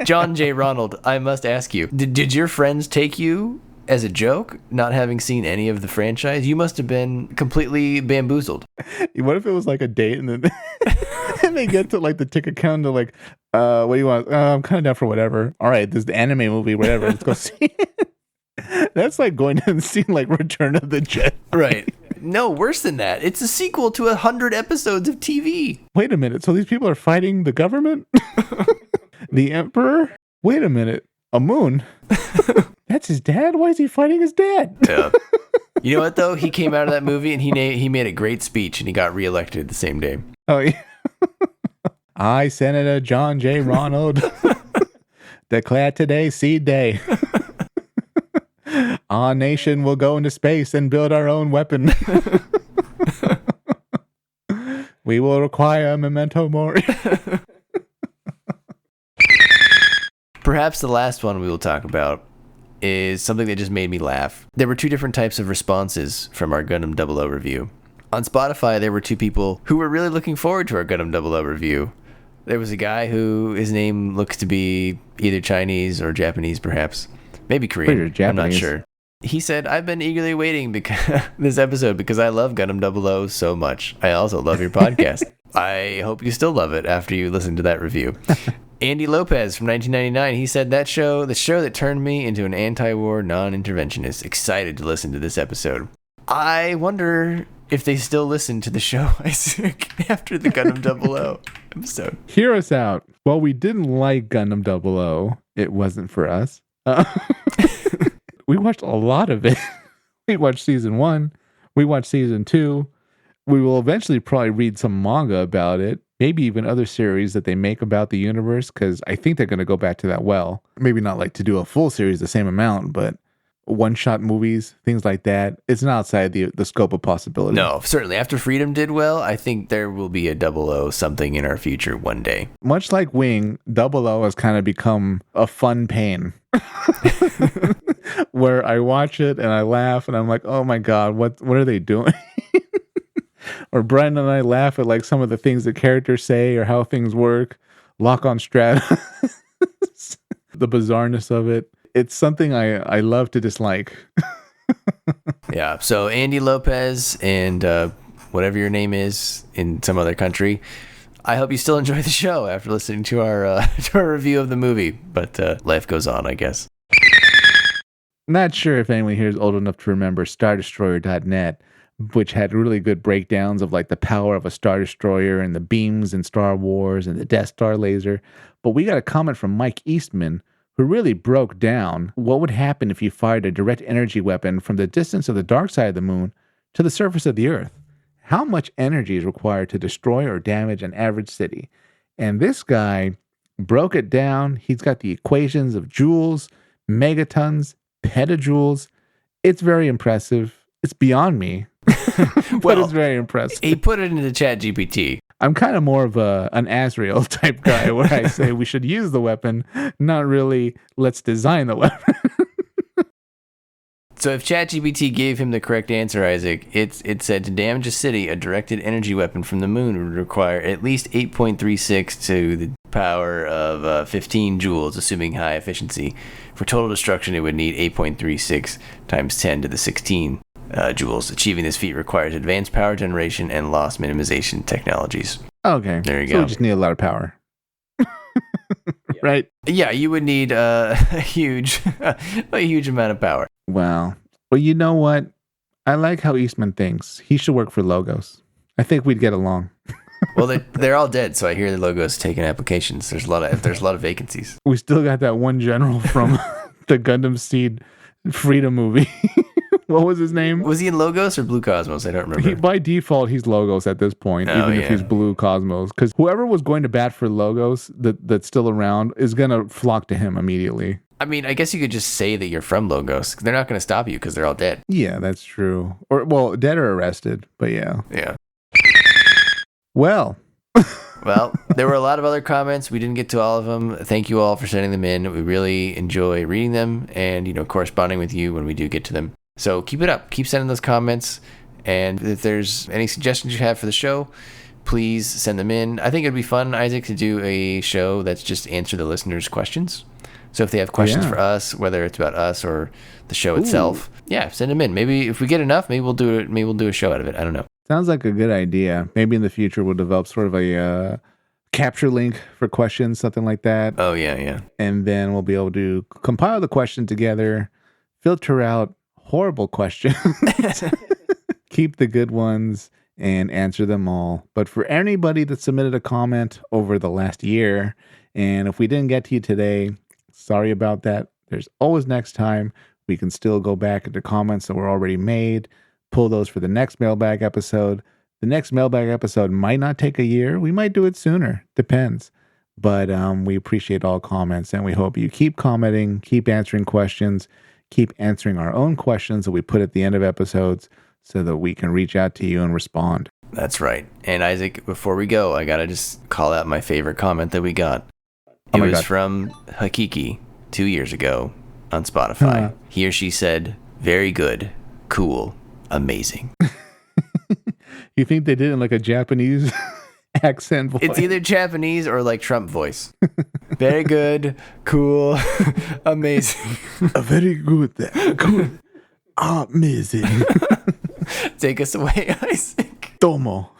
Speaker 2: J. Ronald, I must ask you, did your friends take you as a joke, not having seen any of the franchise? You must have been completely bamboozled.
Speaker 1: What if it was like a date and then and they get to like the ticket counter, like, what do you want? I'm kind of down for whatever. All right, this is the anime movie, whatever. Let's go see it. That's like going to see like Return of the Jedi.
Speaker 2: Right. No, worse than that. It's a sequel to 100 episodes of TV.
Speaker 1: Wait a minute. So these people are fighting the government? The Emperor? Wait a minute. A moon? That's his dad? Why is he fighting his dad?
Speaker 2: Yeah. You know what, though? He came out of that movie and he made a great speech and he got reelected the same day.
Speaker 1: Oh, yeah. I, Senator John J. Ronald, declare today Seed Day. Our nation will go into space and build our own weapon. We will require a memento mori.
Speaker 2: Perhaps the last one we will talk about is something that just made me laugh. There were two different types of responses from our Gundam 00 review. On Spotify, there were two people who were really looking forward to our Gundam 00 review. There was a guy who his name looks to be either Chinese or Japanese, perhaps. Maybe Korean. I'm not sure. He said, I've been eagerly waiting this episode because I love Gundam 00 so much. I also love your podcast. I hope you still love it after you listen to that review. Andy Lopez from 1999, he said, the show that turned me into an anti-war non-interventionist. Excited to listen to this episode. I wonder if they still listen to the show, Isaac, after the Gundam 00 episode.
Speaker 1: Hear us out. Well, we didn't like Gundam 00. It wasn't for us. We watched a lot of it. We watched season 1. We watched season 2. We will eventually probably read some manga about it. Maybe even other series that they make about the universe, because I think they're going to go back to that well. Maybe not like to do a full series the same amount, but one-shot movies, things like that. It's not outside the scope of possibility.
Speaker 2: No, certainly. After Freedom did well, I think there will be a 00 something in our future one day.
Speaker 1: Much like Wing, 00 has kind of become a fun pain. Where I watch it and I laugh and I'm like, oh my God, what are they doing? Or Brian and I laugh at like some of the things that characters say or how things work. Lock on Stratus. The bizarreness of it. It's something I love to dislike.
Speaker 2: Yeah. So Andy Lopez and whatever your name is in some other country, I hope you still enjoy the show after listening to our review of the movie. But life goes on, I guess.
Speaker 1: Not sure if anyone here is old enough to remember StarDestroyer.net, which had really good breakdowns of like the power of a Star Destroyer and the beams in Star Wars and the Death Star laser. But we got a comment from Mike Eastman, who really broke down what would happen if you fired a direct energy weapon from the distance of the dark side of the moon to the surface of the Earth. How much energy is required to destroy or damage an average city? And this guy broke it down. He's got the equations of joules, megatons, petajoules. It's very impressive. It's beyond me, but it's very impressive.
Speaker 2: He put it into ChatGPT.
Speaker 1: I'm kind of more of an Azrael type guy where I say we should use the weapon, not really let's design the weapon.
Speaker 2: So if ChatGPT gave him the correct answer, Isaac, it said to damage a city, a directed energy weapon from the moon would require at least 8.36 to the power of 15 joules, assuming high efficiency. For total destruction, it would need 8.36 times 10 to the 16 joules. Achieving this feat requires advanced power generation and loss minimization technologies.
Speaker 1: Okay.
Speaker 2: There you
Speaker 1: So
Speaker 2: go.
Speaker 1: we just need a lot of power. Right?
Speaker 2: Yeah, you would need a huge amount of power.
Speaker 1: Well, you know what? I like how Eastman thinks. He should work for Logos. I think we'd get along.
Speaker 2: Well, they're all dead, so I hear the Logos taking applications. There's a lot of vacancies.
Speaker 1: We still got that one general from the Gundam Seed Freedom movie. What was his name?
Speaker 2: Was he in Logos or Blue Cosmos? I don't remember.
Speaker 1: By default, he's Logos at this point, even if he's Blue Cosmos. Because whoever was going to bat for Logos that's still around is going to flock to him immediately.
Speaker 2: I mean, I guess you could just say that you're from Logos. They're not going to stop you because they're all dead.
Speaker 1: Yeah, that's true. Or, well, dead or arrested, but yeah.
Speaker 2: Yeah.
Speaker 1: Well,
Speaker 2: there were a lot of other comments. We didn't get to all of them. Thank you all for sending them in. We really enjoy reading them and, corresponding with you when we do get to them. So keep it up. Keep sending those comments. And if there's any suggestions you have for the show, please send them in. I think it'd be fun, Isaac, to do a show that's just answer the listeners' questions. So if they have questions for us, whether it's about us or the show itself, send them in. Maybe if we get enough, maybe we'll do it. Maybe we'll do a show out of it. I don't know.
Speaker 1: Sounds like a good idea. Maybe in the future we'll develop sort of a capture link for questions, something like that.
Speaker 2: Oh, yeah.
Speaker 1: And then we'll be able to compile the question together, filter out horrible questions, keep the good ones, and answer them all. But for anybody that submitted a comment over the last year, and if we didn't get to you today, sorry about that. There's always next time. We can still go back into comments that were already made, pull those for the next mailbag episode. The next mailbag episode might not take a year. We might do it sooner. Depends. But we appreciate all comments, and we hope you keep commenting, keep answering questions, keep answering our own questions that we put at the end of episodes so that we can reach out to you and respond.
Speaker 2: That's right. And Isaac, before we go, I got to just call out my favorite comment that we got. It was from Hakiki 2 years ago on Spotify. He or she said, "Very good, cool, amazing."
Speaker 1: You think they did it in like a Japanese accent voice?
Speaker 2: It's either Japanese or like Trump voice. Very good, cool, amazing.
Speaker 1: Very good, good, amazing.
Speaker 2: Take us away, Isaac.
Speaker 1: Tomo.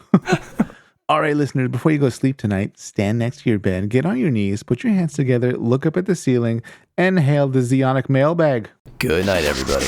Speaker 1: All right, listeners, before you go to sleep tonight, stand next to your bed, get on your knees, put your hands together, look up at the ceiling, and hail the Zeonic mailbag.
Speaker 2: Good night, everybody.